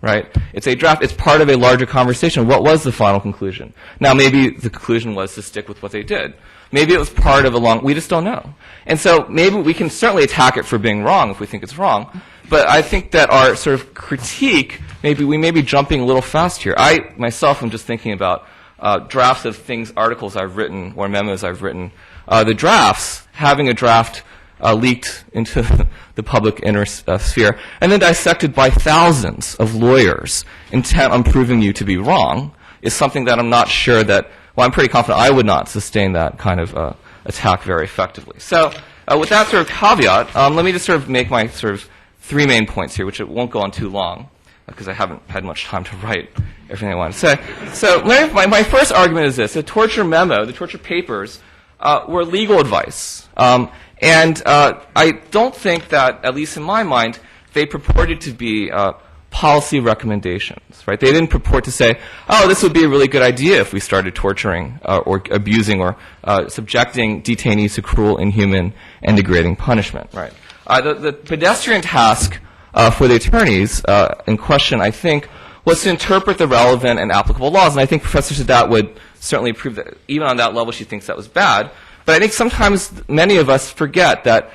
Right? It's a draft. It's part of a larger conversation. What was the final conclusion? Now, maybe the conclusion was to stick with what they did. Maybe it was part of we just don't know. And so maybe we can certainly attack it for being wrong if we think it's wrong. But I think that our sort of critique, we may be jumping a little fast here. I, myself, am just thinking about drafts of articles I've written or memos I've written. The drafts, having a draft leaked into the public sphere, and then dissected by thousands of lawyers intent on proving you to be wrong, is something that I'm not sure that, I'm pretty confident I would not sustain that kind of attack very effectively. So with that sort of caveat, let me just sort of make my sort of three main points here, which it won't go on too long, because I haven't had much time to write everything I want to say. So my first argument is this. The torture memo, the torture papers, were legal advice. And I don't think that, at least in my mind, they purported to be policy recommendations, right? They didn't purport to say, this would be a really good idea if we started torturing or abusing or subjecting detainees to cruel, inhuman, and degrading punishment, right? The pedestrian task for the attorneys in question, I think, was to interpret the relevant and applicable laws. And I think Professor Sadat would certainly prove that even on that level she thinks that was bad. But I think sometimes many of us forget that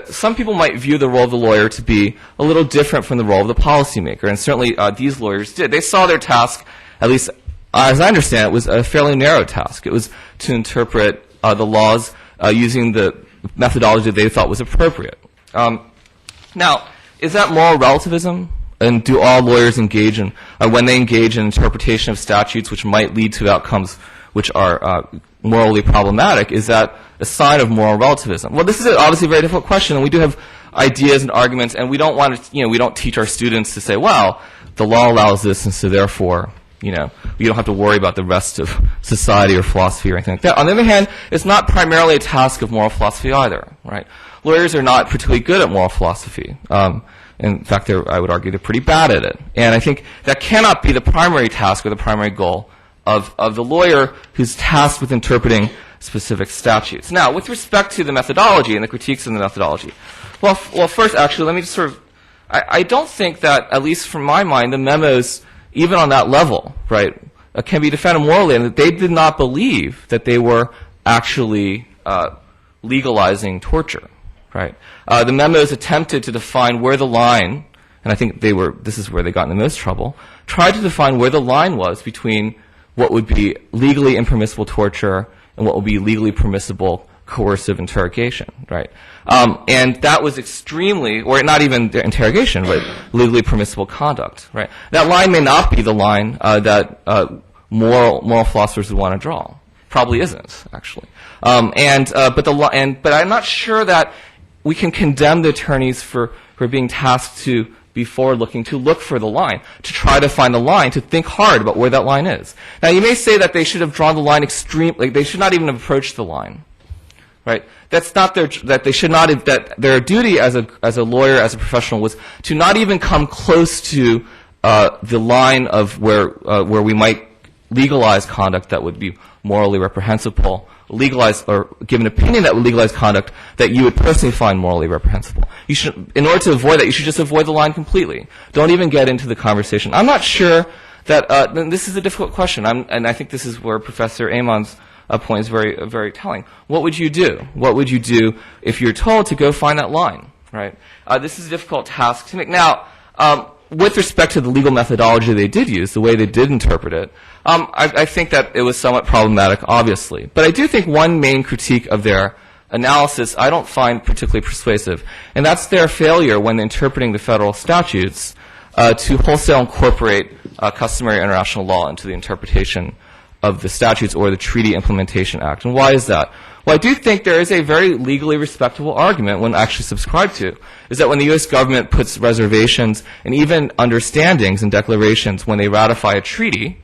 some people might view the role of the lawyer to be a little different from the role of the policymaker, and certainly these lawyers did. They saw their task, at least as I understand it, was a fairly narrow task. It was to interpret the laws using the methodology they thought was appropriate. Now, is that moral relativism? And do all lawyers engage in, when they engage in interpretation of statutes which might lead to outcomes which are morally problematic, is that a sign of moral relativism? Well, this is obviously a very difficult question, and we do have ideas and arguments, and we don't want to, we don't teach our students to say, well, the law allows this, and so therefore, you don't have to worry about the rest of society or philosophy or anything like that. On the other hand, it's not primarily a task of moral philosophy either, right? Lawyers are not particularly good at moral philosophy. In fact, I would argue they're pretty bad at it. And I think that cannot be the primary task or the primary goal of the lawyer who's tasked with interpreting specific statutes. Now, with respect to the methodology and the critiques of the methodology, well, first, actually, let me just sort of, I don't think that, at least from my mind, the memos, even on that level, right, can be defended morally, and that they did not believe that they were actually legalizing torture, right? The memos attempted to define where the line, and I think this is where they got in the most trouble, tried to define where the line was between what would be legally impermissible torture and what would be legally permissible coercive interrogation, right? And that was extremely, or not even interrogation, but legally permissible conduct, right? That line may not be the line that moral philosophers would want to draw. Probably isn't, actually. But I'm not sure that we can condemn the attorneys for being tasked to be forward-looking, to look for the line, to try to find the line, to think hard about where that line is. Now, you may say that they should have drawn the line they should not even have approached the line, right? That's not that their duty as a lawyer, as a professional, was to not even come close to the line of where we might legalize conduct that would be morally reprehensible, legalize or give an opinion that would legalize conduct that you would personally find morally reprehensible. You should, in order to avoid that, you should just avoid the line completely. Don't even get into the conversation. I'm not sure that this is a difficult question, and I think this is where Professor Amann's point is very, very telling. What would you do? What would you do if you're told to go find that line, right? This is a difficult task to make. Now, with respect to the legal methodology they did use, the way they did interpret it, I think that it was somewhat problematic, obviously. But I do think one main critique of their analysis I don't find particularly persuasive, and that's their failure when interpreting the federal statutes to wholesale incorporate customary international law into the interpretation of the statutes or the Treaty Implementation Act. And why is that? Well, I do think there is a very legally respectable argument when actually subscribed to, is that when the U.S. government puts reservations and even understandings and declarations when they ratify a treaty,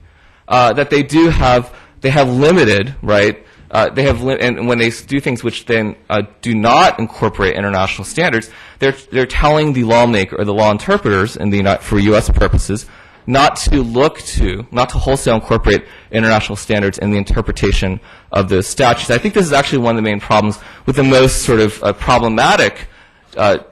that they have limited, right, and when they do things which then do not incorporate international standards, they're telling the lawmaker or the law interpreters for U.S. purposes not to wholesale incorporate international standards in the interpretation of those statutes. I think this is actually one of the main problems with the most sort of problematic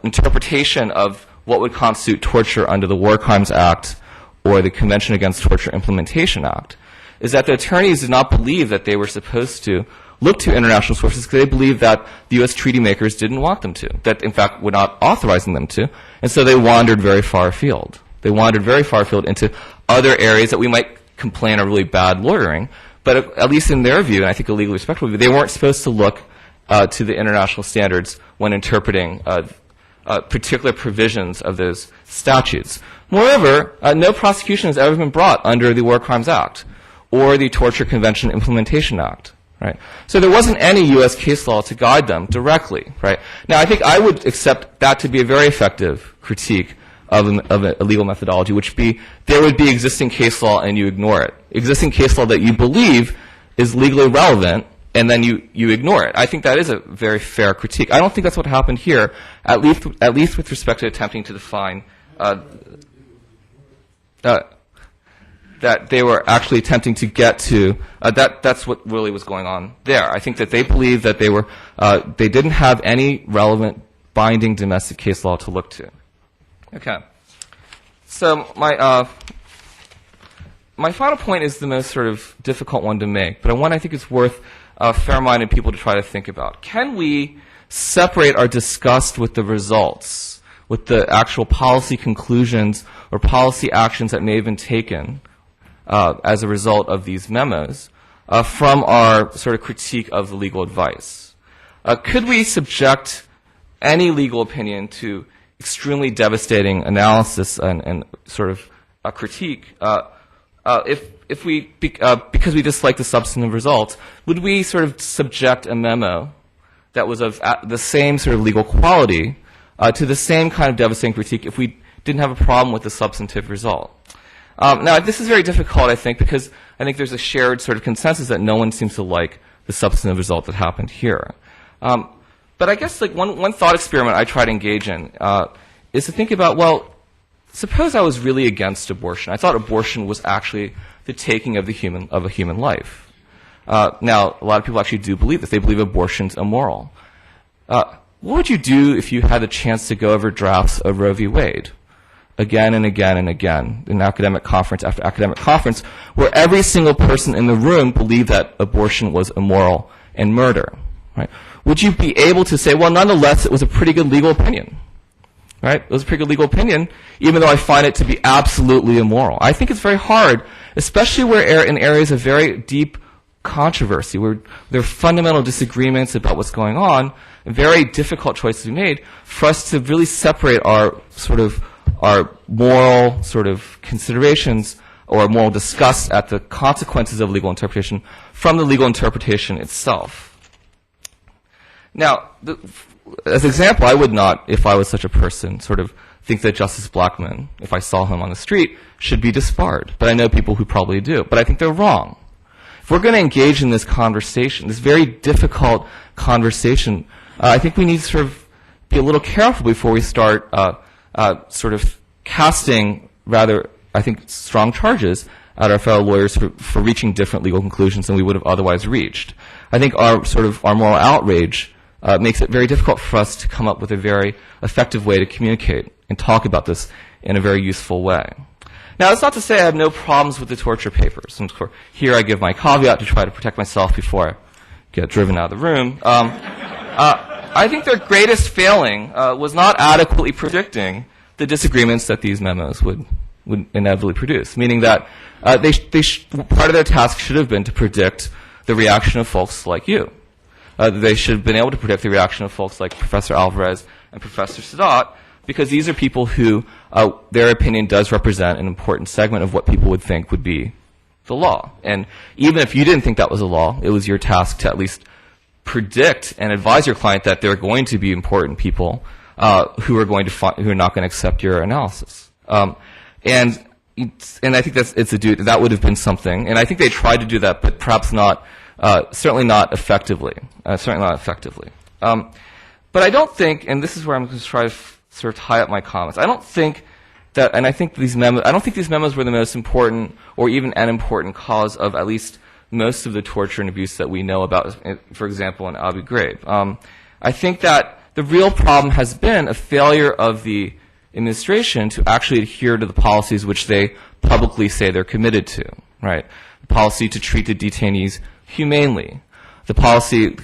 interpretation of what would constitute torture under the War Crimes Act or the Convention Against Torture Implementation Act, is that the attorneys did not believe that they were supposed to look to international sources because they believed that the U.S. treaty makers didn't want them to, that in fact were not authorizing them to, and so they wandered very far afield. They wandered very far afield into other areas that we might complain are really bad lawyering, but at least in their view, and I think a legally respectable view, they weren't supposed to look to the international standards when interpreting particular provisions of those statutes. Moreover, no prosecution has ever been brought under the War Crimes Act or the Torture Convention Implementation Act, right? So there wasn't any U.S. case law to guide them directly, right? Now, I think I would accept that to be a very effective critique of a legal methodology, which there would be existing case law and you ignore it. Existing case law that you believe is legally relevant, and then you ignore it. I think that is a very fair critique. I don't think that's what happened here, at least with respect to attempting to define that they were actually attempting to get to that's what really was going on there. I think that they believed that they didn't have any relevant binding domestic case law to look to. Okay. So my final point is the most sort of difficult one to make, but one I think is worth fair-minded people to try to think about. Can we separate our disgust with the results, with the actual policy conclusions or policy actions that may have been taken as a result of these memos from our sort of critique of the legal advice? Could we subject any legal opinion to extremely devastating analysis and sort of a critique if we, because we dislike the substantive results, would we sort of subject a memo that was of the same sort of legal quality to the same kind of devastating critique if we didn't have a problem with the substantive result? Now, this is very difficult, I think, because I think there's a shared sort of consensus that no one seems to like the substantive result that happened here. But I guess like one thought experiment I try to engage in is to think about, well, suppose I was really against abortion. I thought abortion was actually the taking of a human life. Now, a lot of people actually do believe this. They believe abortion's immoral. What would you do if you had the chance to go over drafts of Roe v. Wade again and again and again in academic conference after academic conference, where every single person in the room believed that abortion was immoral and murder? Right? Would you be able to say, well, nonetheless, it was a pretty good legal opinion? Right? It was a pretty good legal opinion, even though I find it to be absolutely immoral. I think it's very hard, especially where in areas of very deep controversy, where there are fundamental disagreements about what's going on, and very difficult choices to be made, for us to really separate our moral sort of considerations or moral disgust at the consequences of legal interpretation from the legal interpretation itself. Now, as an example, I would not, if I was such a person, sort of think that Justice Blackmun, if I saw him on the street, should be disbarred. But I know people who probably do. But I think they're wrong. If we're going to engage in this conversation, this very difficult conversation, I think we need to sort of be a little careful before we start sort of casting rather, I think, strong charges at our fellow lawyers for reaching different legal conclusions than we would have otherwise reached. I think our moral outrage makes it very difficult for us to come up with a very effective way to communicate and talk about this in a very useful way. Now, that's not to say I have no problems with the torture papers. And here I give my caveat to try to protect myself before I get driven out of the room. I think their greatest failing was not adequately predicting the disagreements that these memos would inevitably produce, meaning that part of their task should have been to predict the reaction of folks like you. They should have been able to predict the reaction of folks like Professor Alvarez and Professor Sadat, because these are people who their opinion does represent an important segment of what people would think would be the law. And even if you didn't think that was a law, it was your task to at least predict and advise your client that there are going to be important people who are not going to accept your analysis. And I think that would have been something. And I think they tried to do that, but perhaps not. Certainly not effectively. But I don't think, and this is where I'm going to try to sort of tie up my comments. I don't think these memos were the most important or even an important cause of at least most of the torture and abuse that we know about, for example, in Abu Ghraib. I think that the real problem has been a failure of the administration to actually adhere to the policies which they publicly say they're committed to, right? The policy to treat the detainees humanely. The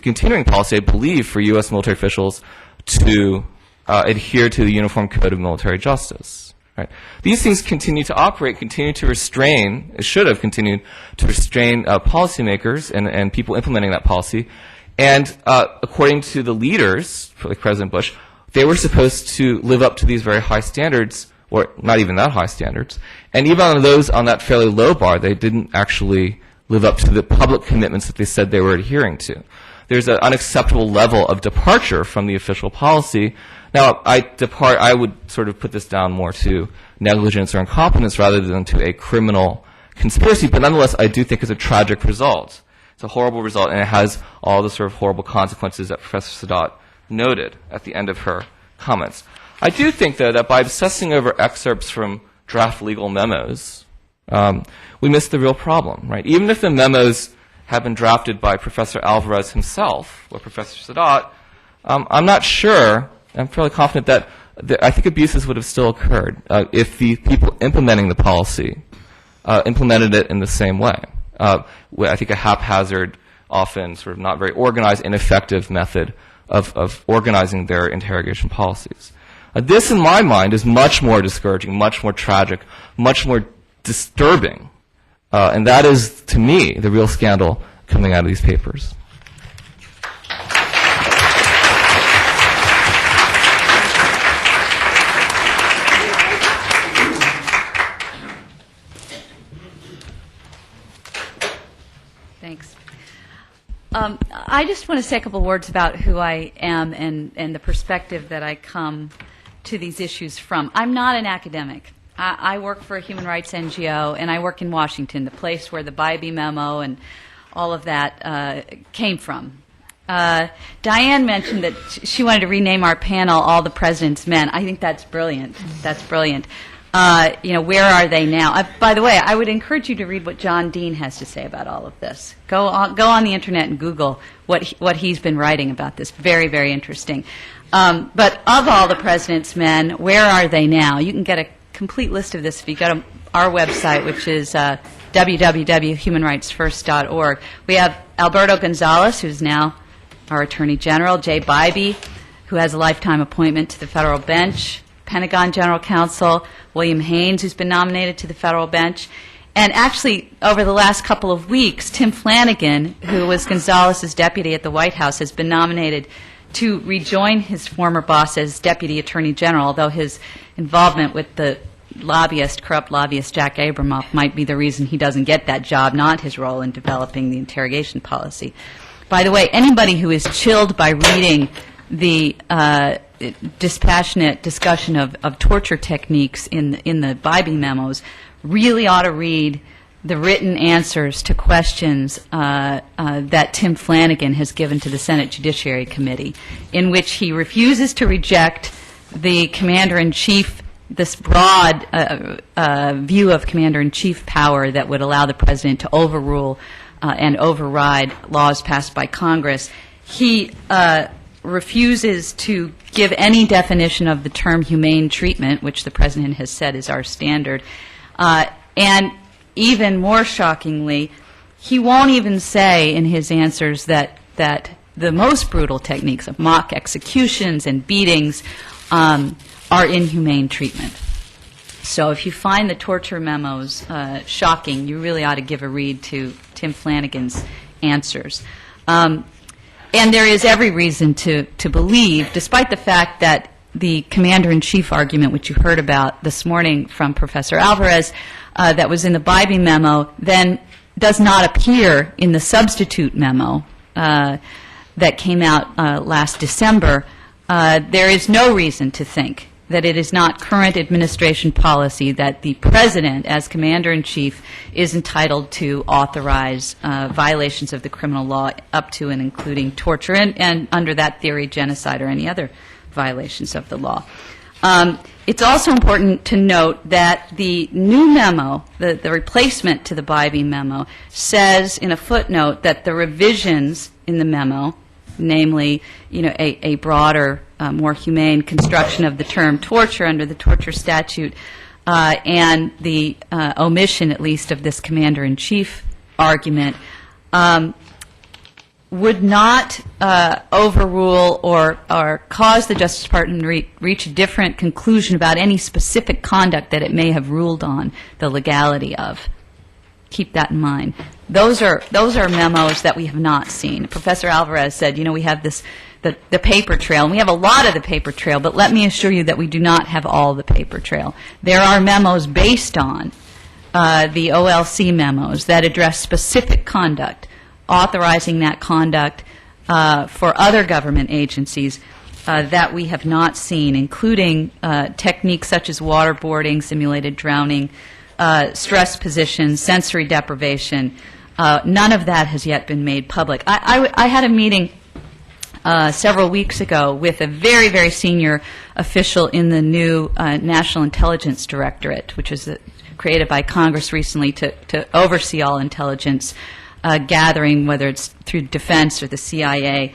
continuing policy, I believe, for U.S. military officials to adhere to the Uniform Code of Military Justice. Right? These things continue to operate, should have continued to restrain policymakers and people implementing that policy. And according to the leaders, like President Bush, they were supposed to live up to these very high standards, or not even that high standards. And even on that fairly low bar, they didn't actually live up to the public commitments that they said they were adhering to. There's an unacceptable level of departure from the official policy. Now, I would sort of put this down more to negligence or incompetence rather than to a criminal conspiracy, but nonetheless, I do think it's a tragic result. It's a horrible result, and it has all the sort of horrible consequences that Professor Sadat noted at the end of her comments. I do think, though, that by obsessing over excerpts from draft legal memos, we miss the real problem, right? Even if the memos have been drafted by Professor Alvarez himself or Professor Sadat, I'm not sure, I'm fairly confident that I think abuses would have still occurred if the people implementing the policy implemented it in the same way. I think a haphazard, often sort of not very organized, ineffective method of organizing their interrogation policies. This, in my mind, is much more discouraging, much more tragic, much more disturbing. And that is, to me, the real scandal coming out of these papers. Thanks. I just want to say a couple words about who I am and the perspective that I come to these issues from. I'm not an academic. I work for a human rights NGO, and I work in Washington, the place where the Bybee memo and all of that came from. Diane mentioned that she wanted to rename our panel All the President's Men. I think that's brilliant. That's brilliant. Where are they now? By the way, I would encourage you to read what John Dean has to say about all of this. Go on the internet and Google what he's been writing about this. Very, very interesting. But of all the President's Men, where are they now? You can get a complete list of this if you go to our website, which is www.humanrightsfirst.org. We have Alberto Gonzales, who's now our Attorney General, Jay Bybee, who has a lifetime appointment to the federal bench, Pentagon General Counsel William Haynes, who's been nominated to the federal bench. And actually, over the last couple of weeks, Tim Flanagan, who was Gonzalez's deputy at the White House, has been nominated to rejoin his former boss as Deputy Attorney General, although his involvement with the corrupt lobbyist Jack Abramoff might be the reason he doesn't get that job, not his role in developing the interrogation policy. By the way, anybody who is chilled by reading the dispassionate discussion of torture techniques in the Bybee memos really ought to read the written answers to questions that Tim Flanagan has given to the Senate Judiciary Committee, in which he refuses to reject the Commander-in-Chief, this broad view of Commander-in-Chief power that would allow the President to overrule and override laws passed by Congress. He refuses to give any definition of the term humane treatment, which the President has said is our standard. And even more shockingly, he won't even say in his answers that the most brutal techniques of mock executions and beatings are inhumane treatment. So if you find the torture memos shocking, you really ought to give a read to Tim Flanagan's answers. And there is every reason to believe, despite the fact that the Commander-in-Chief argument, which you heard about this morning from Professor Alvarez, that was in the Bybee memo, then does not appear in the substitute memo that came out last December. There is no reason to think that it is not current administration policy that the President, as Commander-in-Chief, is entitled to authorize violations of the criminal law up to and including torture, and under that theory, genocide or any other violations of the law. It's also important to note that the new memo, the replacement to the Bybee memo, says in a footnote that the revisions in the memo, namely, a broader, more humane construction of the term torture under the torture statute, and the omission, at least, of this Commander-in-Chief argument, would not overrule or cause the Justice Department to reach a different conclusion about any specific conduct that it may have ruled on the legality of. Keep that in mind. Those are memos that we have not seen. Professor Alvarez said, we have the paper trail, and we have a lot of the paper trail, but let me assure you that we do not have all the paper trail. There are memos based on the OLC memos that address specific conduct, authorizing that conduct for other government agencies that we have not seen, including techniques such as waterboarding, simulated drowning, stress positions, sensory deprivation. None of that has yet been made public. I had a meeting several weeks ago with a very, very senior official in the new National Intelligence Directorate, which was created by Congress recently to oversee all intelligence gathering, whether it's through defense or the CIA.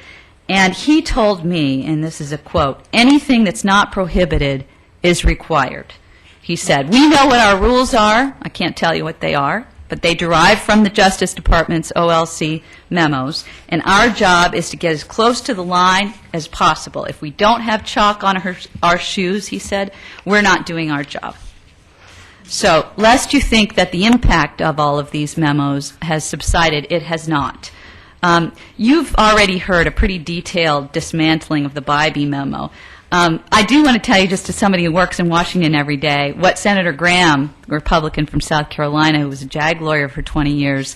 And he told me, and this is a quote, "Anything that's not prohibited is required." He said, "We know what our rules are. I can't tell you what they are, but they derive from the Justice Department's OLC memos, and our job is to get as close to the line as possible. If we don't have chalk on our shoes," he said, "we're not doing our job." So, lest you think that the impact of all of these memos has subsided, it has not. You've already heard a pretty detailed dismantling of the Bybee memo. I do want to tell you, just as somebody who works in Washington every day, what Senator Graham, a Republican from South Carolina, who was a JAG lawyer for 20 years,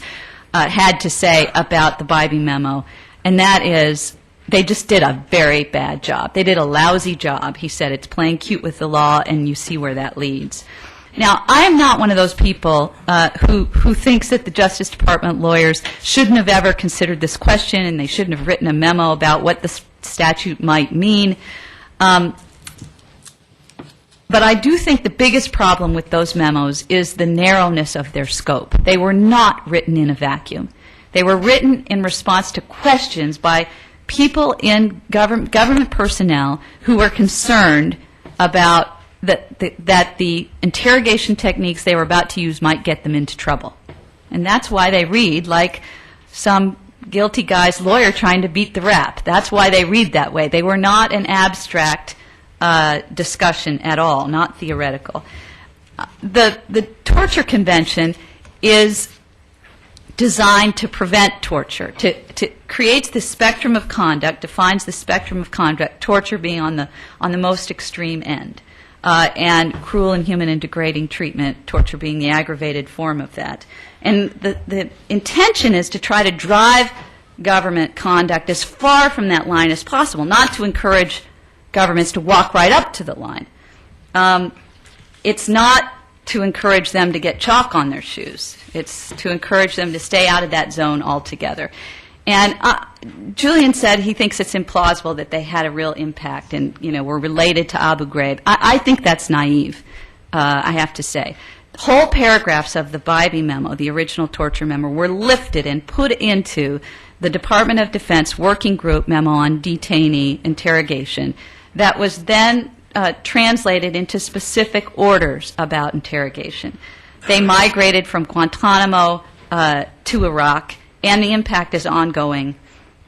had to say about the Bybee memo, and that is they just did a very bad job. They did a lousy job. He said it's playing cute with the law, and you see where that leads. Now, I am not one of those people who thinks that the Justice Department lawyers shouldn't have ever considered this question and they shouldn't have written a memo about what the statute might mean. But I do think the biggest problem with those memos is the narrowness of their scope. They were not written in a vacuum. They were written in response to questions by people in government personnel who were concerned about that the interrogation techniques they were about to use might get them into trouble. And that's why they read like some guilty guy's lawyer trying to beat the rap. That's why they read that way. They were not an abstract discussion at all, not theoretical. The Torture Convention is designed to prevent torture, to creates the spectrum of conduct, defines the spectrum of conduct, torture being on the most extreme end. And cruel, inhuman, and degrading treatment, torture being the aggravated form of that. And the intention is to try to drive government conduct as far from that line as possible, not to encourage governments to walk right up to the line. It's not to encourage them to get chalk on their shoes. It's to encourage them to stay out of that zone altogether. And Julian said he thinks it's implausible that they had a real impact and, were related to Abu Ghraib. I think that's naive, I have to say. Whole paragraphs of the Bybee memo, the original torture memo, were lifted and put into the Department of Defense working group memo on detainee interrogation that was then translated into specific orders about interrogation. They migrated from Guantanamo to Iraq, and the impact is ongoing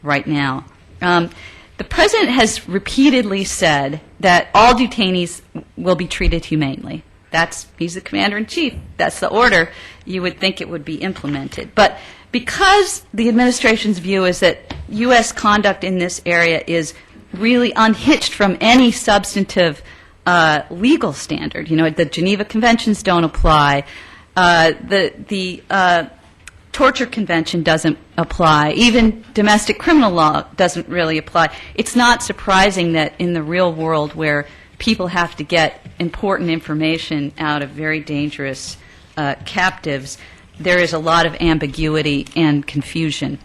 right now. The President has repeatedly said that all detainees will be treated humanely. He's the Commander-in-Chief. That's the order. You would think it would be implemented. But because the administration's view is that U.S. conduct in this area is really unhitched from any substantive legal standard, the Geneva Conventions don't apply, the Torture Convention doesn't apply. Even domestic criminal law doesn't really apply. It's not surprising that in the real world where people have to get important information out of very dangerous captives, there is a lot of ambiguity and confusion.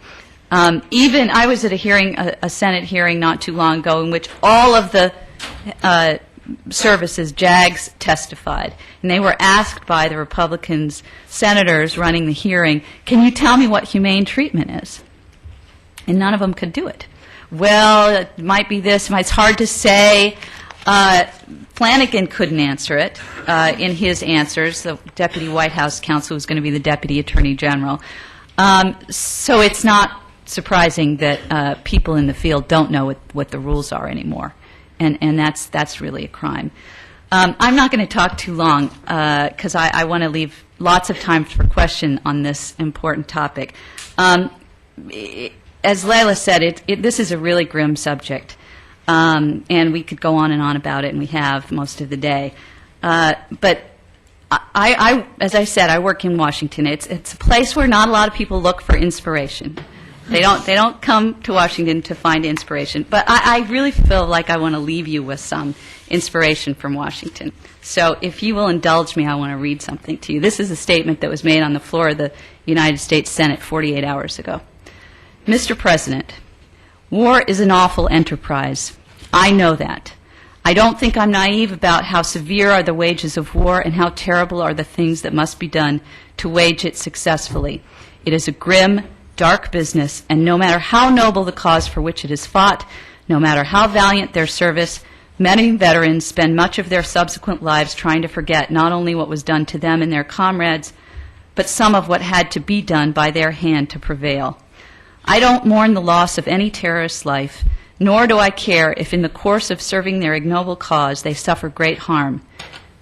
Even I was at a hearing, a Senate hearing not too long ago, in which all of the services, JAGs, testified. And they were asked by the Republicans, senators running the hearing, can you tell me what humane treatment is? And none of them could do it. Well, it might be this, it's hard to say. Flanagan couldn't answer it in his answers, the Deputy White House counsel who's going to be the Deputy Attorney General. So it's not surprising that people in the field don't know what the rules are anymore. And that's really a crime. I'm not going to talk too long because I want to leave lots of time for question on this important topic. As Leila said, this is a really grim subject, and we could go on and on about it, and we have most of the day. But as I said, I work in Washington. It's a place where not a lot of people look for inspiration. They don't come to Washington to find inspiration. But I really feel like I want to leave you with some inspiration from Washington. So if you will indulge me, I want to read something to you. This is a statement that was made on the floor of the United States Senate 48 hours ago. Mr. President, war is an awful enterprise. I know that. I don't think I'm naive about how severe are the wages of war and how terrible are the things that must be done to wage it successfully. It is a grim, dark business, and no matter how noble the cause for which it is fought, no matter how valiant their service, many veterans spend much of their subsequent lives trying to forget not only what was done to them and their comrades, but some of what had to be done by their hand to prevail. I don't mourn the loss of any terrorist's life, nor do I care if in the course of serving their ignoble cause they suffer great harm.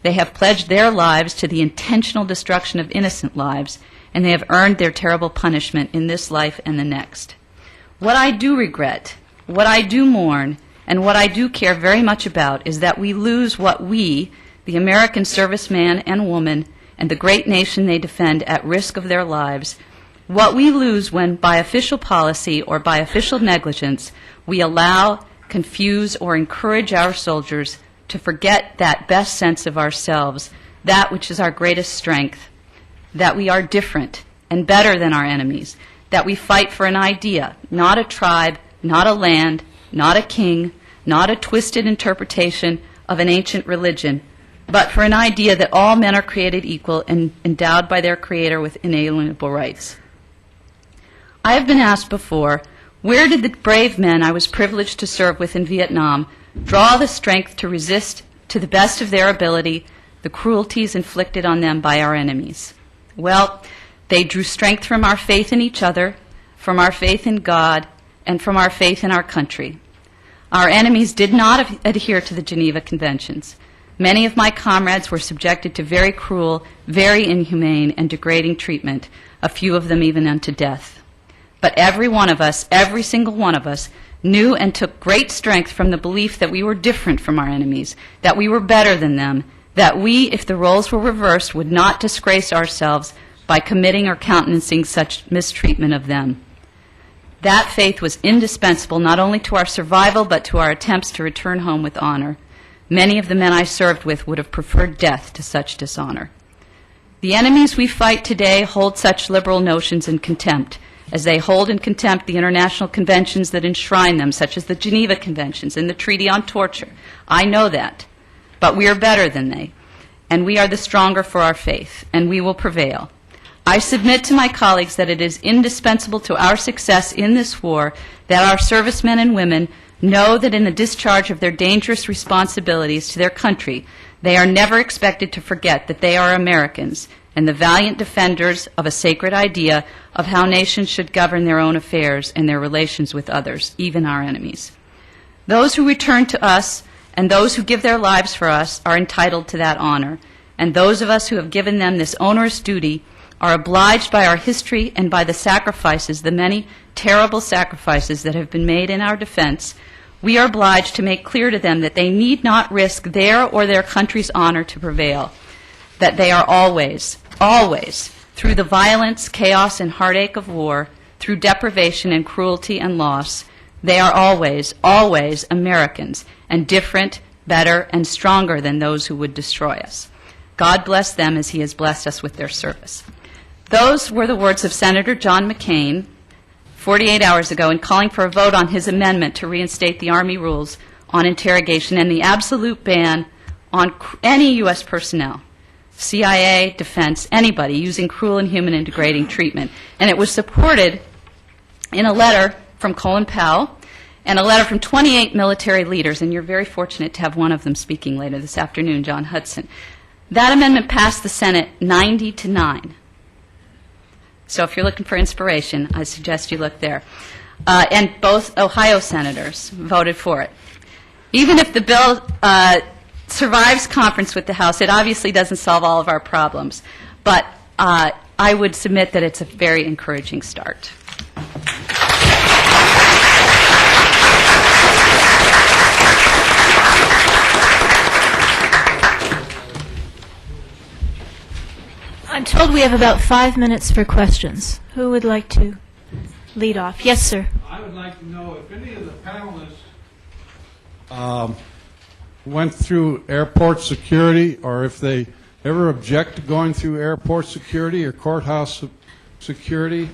They have pledged their lives to the intentional destruction of innocent lives, and they have earned their terrible punishment in this life and the next. What I do regret, what I do mourn, and what I do care very much about is that we lose what we, the American serviceman and woman, and the great nation they defend at risk of their lives, what we lose when, by official policy or by official negligence, we allow, confuse, or encourage our soldiers to forget that best sense of ourselves, that which is our greatest strength, that we are different and better than our enemies, that we fight for an idea, not a tribe, not a land, not a king, not a twisted interpretation of an ancient religion, but for an idea that all men are created equal and endowed by their Creator with inalienable rights. I have been asked before, where did the brave men I was privileged to serve with in Vietnam draw the strength to resist, to the best of their ability, the cruelties inflicted on them by our enemies? Well, they drew strength from our faith in each other, from our faith in God, and from our faith in our country. Our enemies did not adhere to the Geneva Conventions. Many of my comrades were subjected to very cruel, very inhumane, and degrading treatment, a few of them even unto death. But every one of us, every single one of us, knew and took great strength from the belief that we were different from our enemies, that we were better than them, that we, if the roles were reversed, would not disgrace ourselves by committing or countenancing such mistreatment of them. That faith was indispensable not only to our survival, but to our attempts to return home with honor. Many of the men I served with would have preferred death to such dishonor. The enemies we fight today hold such liberal notions in contempt, as they hold in contempt the international conventions that enshrine them, such as the Geneva Conventions and the Treaty on Torture. I know that. But we are better than they, and we are the stronger for our faith, and we will prevail. I submit to my colleagues that it is indispensable to our success in this war that our servicemen and women know that in the discharge of their dangerous responsibilities to their country, they are never expected to forget that they are Americans and the valiant defenders of a sacred idea of how nations should govern their own affairs and their relations with others, even our enemies. Those who return to us and those who give their lives for us are entitled to that honor, and those of us who have given them this onerous duty are obliged by our history and by the sacrifices, the many terrible sacrifices that have been made in our defense. We are obliged to make clear to them that they need not risk their or their country's honor to prevail, that they are always, always, through the violence, chaos, and heartache of war, through deprivation and cruelty and loss, they are always, always Americans, and different, better, and stronger than those who would destroy us. God bless them as He has blessed us with their service. Those were the words of Senator John McCain 48 hours ago in calling for a vote on his amendment to reinstate the Army rules on interrogation and the absolute ban on any U.S. personnel, CIA, defense, anybody using cruel, inhuman, and degrading treatment. And it was supported in a letter from Colin Powell and a letter from 28 military leaders, and you're very fortunate to have one of them speaking later this afternoon, John Hudson. That amendment passed the Senate 90-9. So if you're looking for inspiration, I suggest you look there. And both Ohio senators voted for it. Even if the bill survives conference with the House, it obviously doesn't solve all of our problems. But I would submit that it's a very encouraging start. I'm told we have about 5 minutes for questions. Who would like to lead off? Yes, sir. I would like to know if any of the panelists went through airport security, or if they ever object to going through airport security or courthouse security.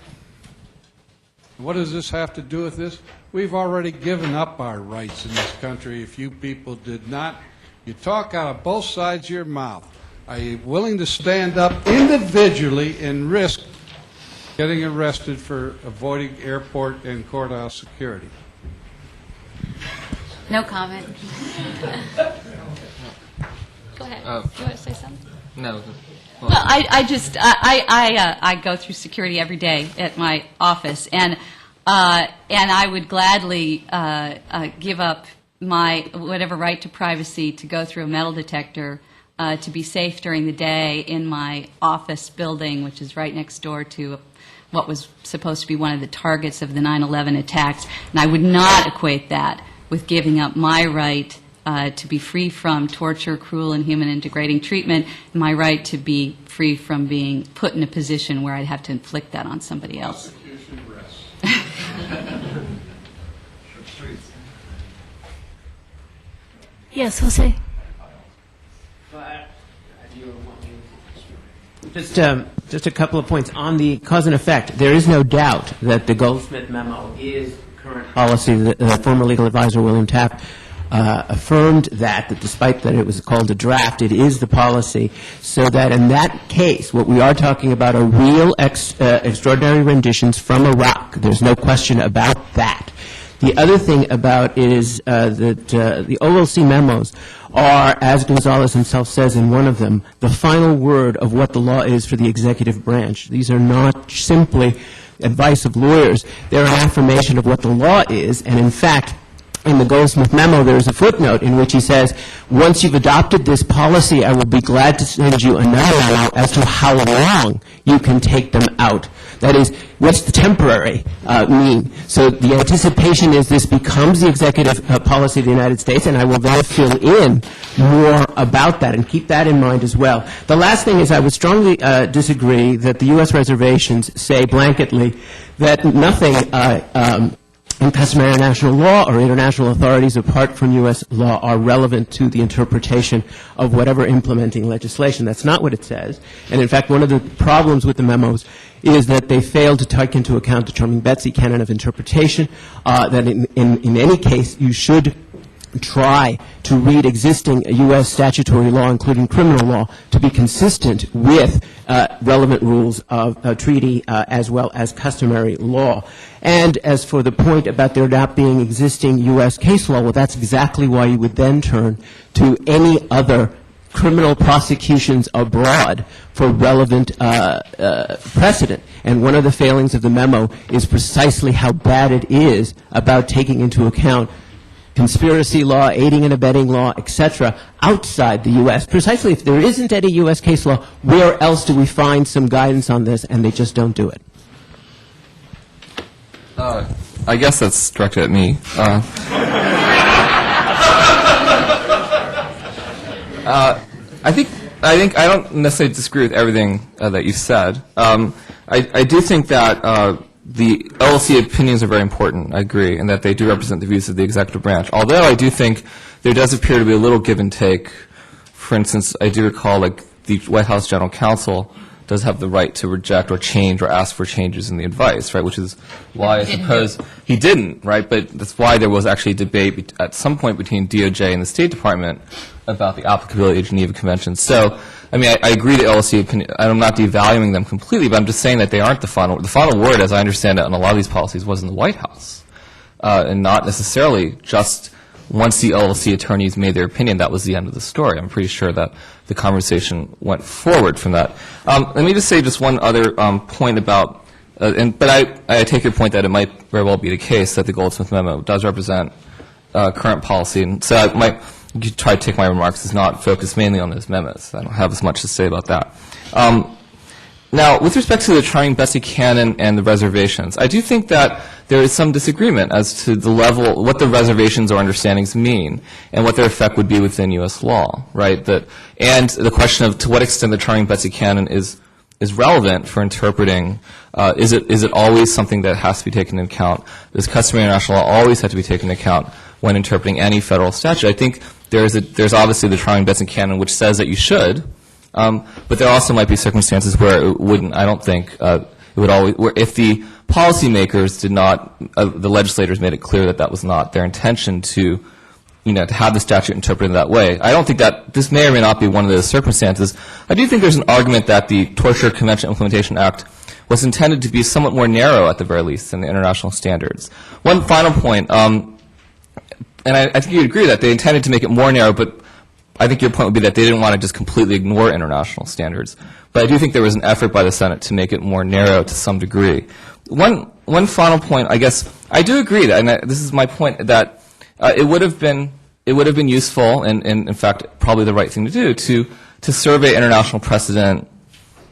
What does this have to do with this? We've already given up our rights in this country. If you people did not, you talk out of both sides of your mouth. Are you willing to stand up individually and risk getting arrested for avoiding airport and courthouse security? No comment. Go ahead. Do you want to say something? No. Well, I go through security every day at my office, and I would gladly give up my whatever right to privacy to go through a metal detector to be safe during the day in my office building, which is right next door to what was supposed to be one of the targets of the 9/11 attacks. And I would not equate that with giving up my right to be free from torture, cruel, inhuman, and degrading treatment, and my right to be free from being put in a position where I'd have to inflict that on somebody else. Yes, Jose. Just a couple of points. On the cause and effect, there is no doubt that the Goldsmith memo is current policy. The former legal advisor, William Taft, affirmed that despite that it was called a draft, it is the policy, so that in that case, what we are talking about are real extraordinary renditions from Iraq. There's no question about that. The other thing about it is that the OLC memos are, as Gonzalez himself says in one of them, the final word of what the law is for the executive branch. These are not simply advice of lawyers. They're an affirmation of what the law is, and in fact, in the Goldsmith memo, there is a footnote in which he says, once you've adopted this policy, I will be glad to send you another memo as to how long you can take them out. That is, what's the temporary mean? So the anticipation is this becomes the executive policy of the United States, and I will then fill in more about that, and keep that in mind as well. The last thing is I would strongly disagree that the U.S. reservations say blanketly that nothing in customary international law or international authorities apart from U.S. law are relevant to the interpretation of whatever implementing legislation. That's not what it says. And in fact, one of the problems with the memos is that they fail to take into account the charming Betsy canon of interpretation, that in any case you should try to read existing U.S. statutory law, including criminal law, to be consistent with relevant rules of treaty as well as customary law. And as for the point about there not being existing U.S. case law, well, that's exactly why you would then turn to any other criminal prosecutions abroad for relevant precedent. And one of the failings of the memo is precisely how bad it is about taking into account conspiracy law, aiding and abetting law, etc., outside the U.S. Precisely, if there isn't any U.S. case law, where else do we find some guidance on this, and they just don't do it? I guess that's directed at me. I think I don't necessarily disagree with everything that you said. I do think that the LLC opinions are very important, I agree, and that they do represent the views of the executive branch. Although I do think there does appear to be a little give and take. For instance, I do recall like the White House General Counsel does have the right to reject or change or ask for changes in the advice, right, which is why I suppose he didn't, right, but that's why there was actually a debate at some point between DOJ and the State Department about the applicability of Geneva Convention. So, I mean, I agree to LLC opinion. I'm not devaluing them completely, but I'm just saying that they aren't the final. The final word, as I understand it, on a lot of these policies was in the White House, and not necessarily just once the LLC attorneys made their opinion, that was the end of the story. I'm pretty sure that the conversation went forward from that. Let me just say just one other point about, but I take your point that it might very well be the case that the Goldsmith memo does represent current policy, and so I might try to take my remarks as not focused mainly on those memos. I don't have as much to say about that. Now, with respect to the trying Betsy canon and the reservations, I do think that there is some disagreement as to the level, what the reservations or understandings mean, and what their effect would be within U.S. law, right? And the question of to what extent the trying Betsy canon is relevant for interpreting. Is it always something that has to be taken into account? Does customary international law always have to be taken into account when interpreting any federal statute? I think there's obviously the trying Betsy canon, which says that you should. But there also might be circumstances where it wouldn't. I don't think it would always. Where if the policymakers did not, the legislators made it clear that that was not their intention to, to have the statute interpreted that way. I don't think that this may or may not be one of those circumstances. I do think there's an argument that the Torture Convention Implementation Act was intended to be somewhat more narrow, at the very least, than the international standards. One final point, and I think you'd agree that they intended to make it more narrow, but I think your point would be that they didn't want to just completely ignore international standards. But I do think there was an effort by the Senate to make it more narrow to some degree. One final point, I guess, I do agree that, and this is my point, that it would have been useful, and in fact probably the right thing to do, to survey international precedent,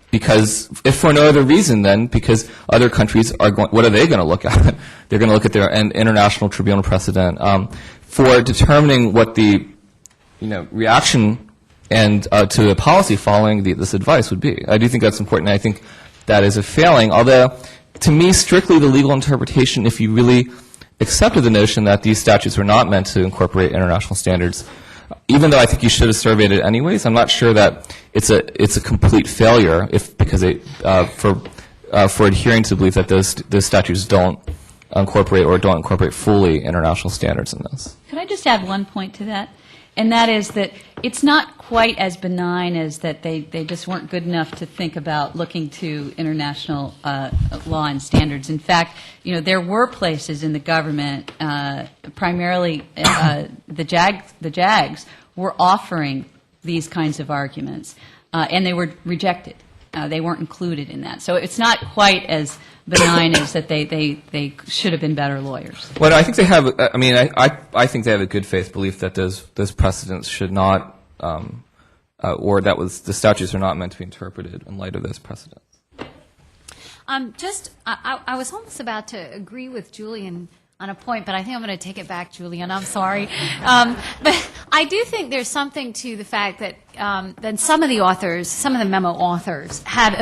because if for no other reason then, because other countries are going, what are they going to look at? They're going to look at their international tribunal precedent for determining what the reaction and to the policy following this advice would be. I do think that's important. I think that is a failing. Although, to me, strictly the legal interpretation, if you really accepted the notion that these statutes were not meant to incorporate international standards, even though I think you should have surveyed it anyways, I'm not sure that it's a complete failure because for adhering to the belief that those statutes don't incorporate fully international standards in this. Could I just add one point to that? And that is that it's not quite as benign as that they just weren't good enough to think about looking to international law and standards. In fact, there were places in the government, primarily the JAGs, were offering these kinds of arguments, and they were rejected. They weren't included in that. So it's not quite as benign as that they should have been better lawyers. Well, I think they have. I mean, I think they have a good faith belief that those precedents should not, or the statutes are not meant to be interpreted in light of those precedents. I was almost about to agree with Julian on a point, but I think I'm going to take it back, Julian. I'm sorry. But I do think there's something to the fact that some of the memo authors had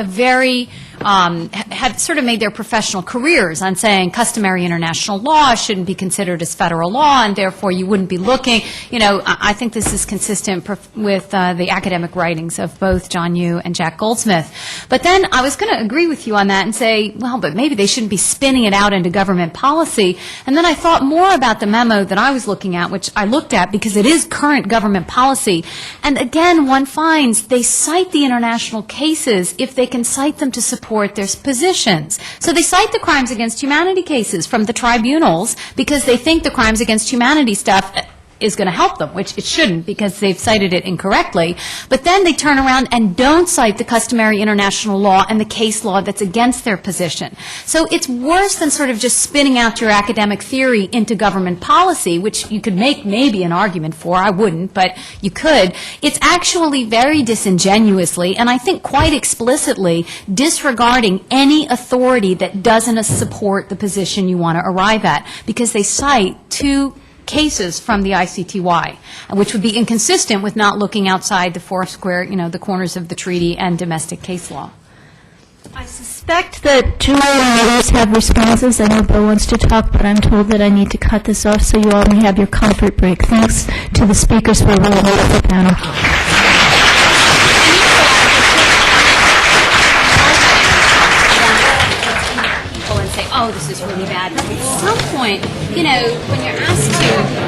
had sort of made their professional careers on saying customary international law shouldn't be considered as federal law, and therefore you wouldn't be looking. I think this is consistent with the academic writings of both John Yoo and Jack Goldsmith. But then I was going to agree with you on that and say, well, but maybe they shouldn't be spinning it out into government policy. And then I thought more about the memo that I was looking at, which I looked at because it is current government policy. And again, one finds they cite the international cases if they can cite them to support their positions. So they cite the crimes against humanity cases from the tribunals because they think the crimes against humanity stuff is going to help them, which it shouldn't because they've cited it incorrectly. But then they turn around and don't cite the customary international law and the case law that's against their position. So it's worse than sort of just spinning out your academic theory into government policy, which you could make maybe an argument for. I wouldn't, but you could. It's actually very disingenuously, and I think quite explicitly, disregarding any authority that doesn't support the position you want to arrive at, because they cite two cases from the ICTY, which would be inconsistent with not looking outside the four square, the corners of the treaty and domestic case law. I suspect that Julie and others have responses. I know Bill wants to talk, but I'm told that I need to cut this off so you all may have your comfort break. Thanks to the speakers for a really wonderful panel. And say, oh, this is really bad. But at some point, when you're asked to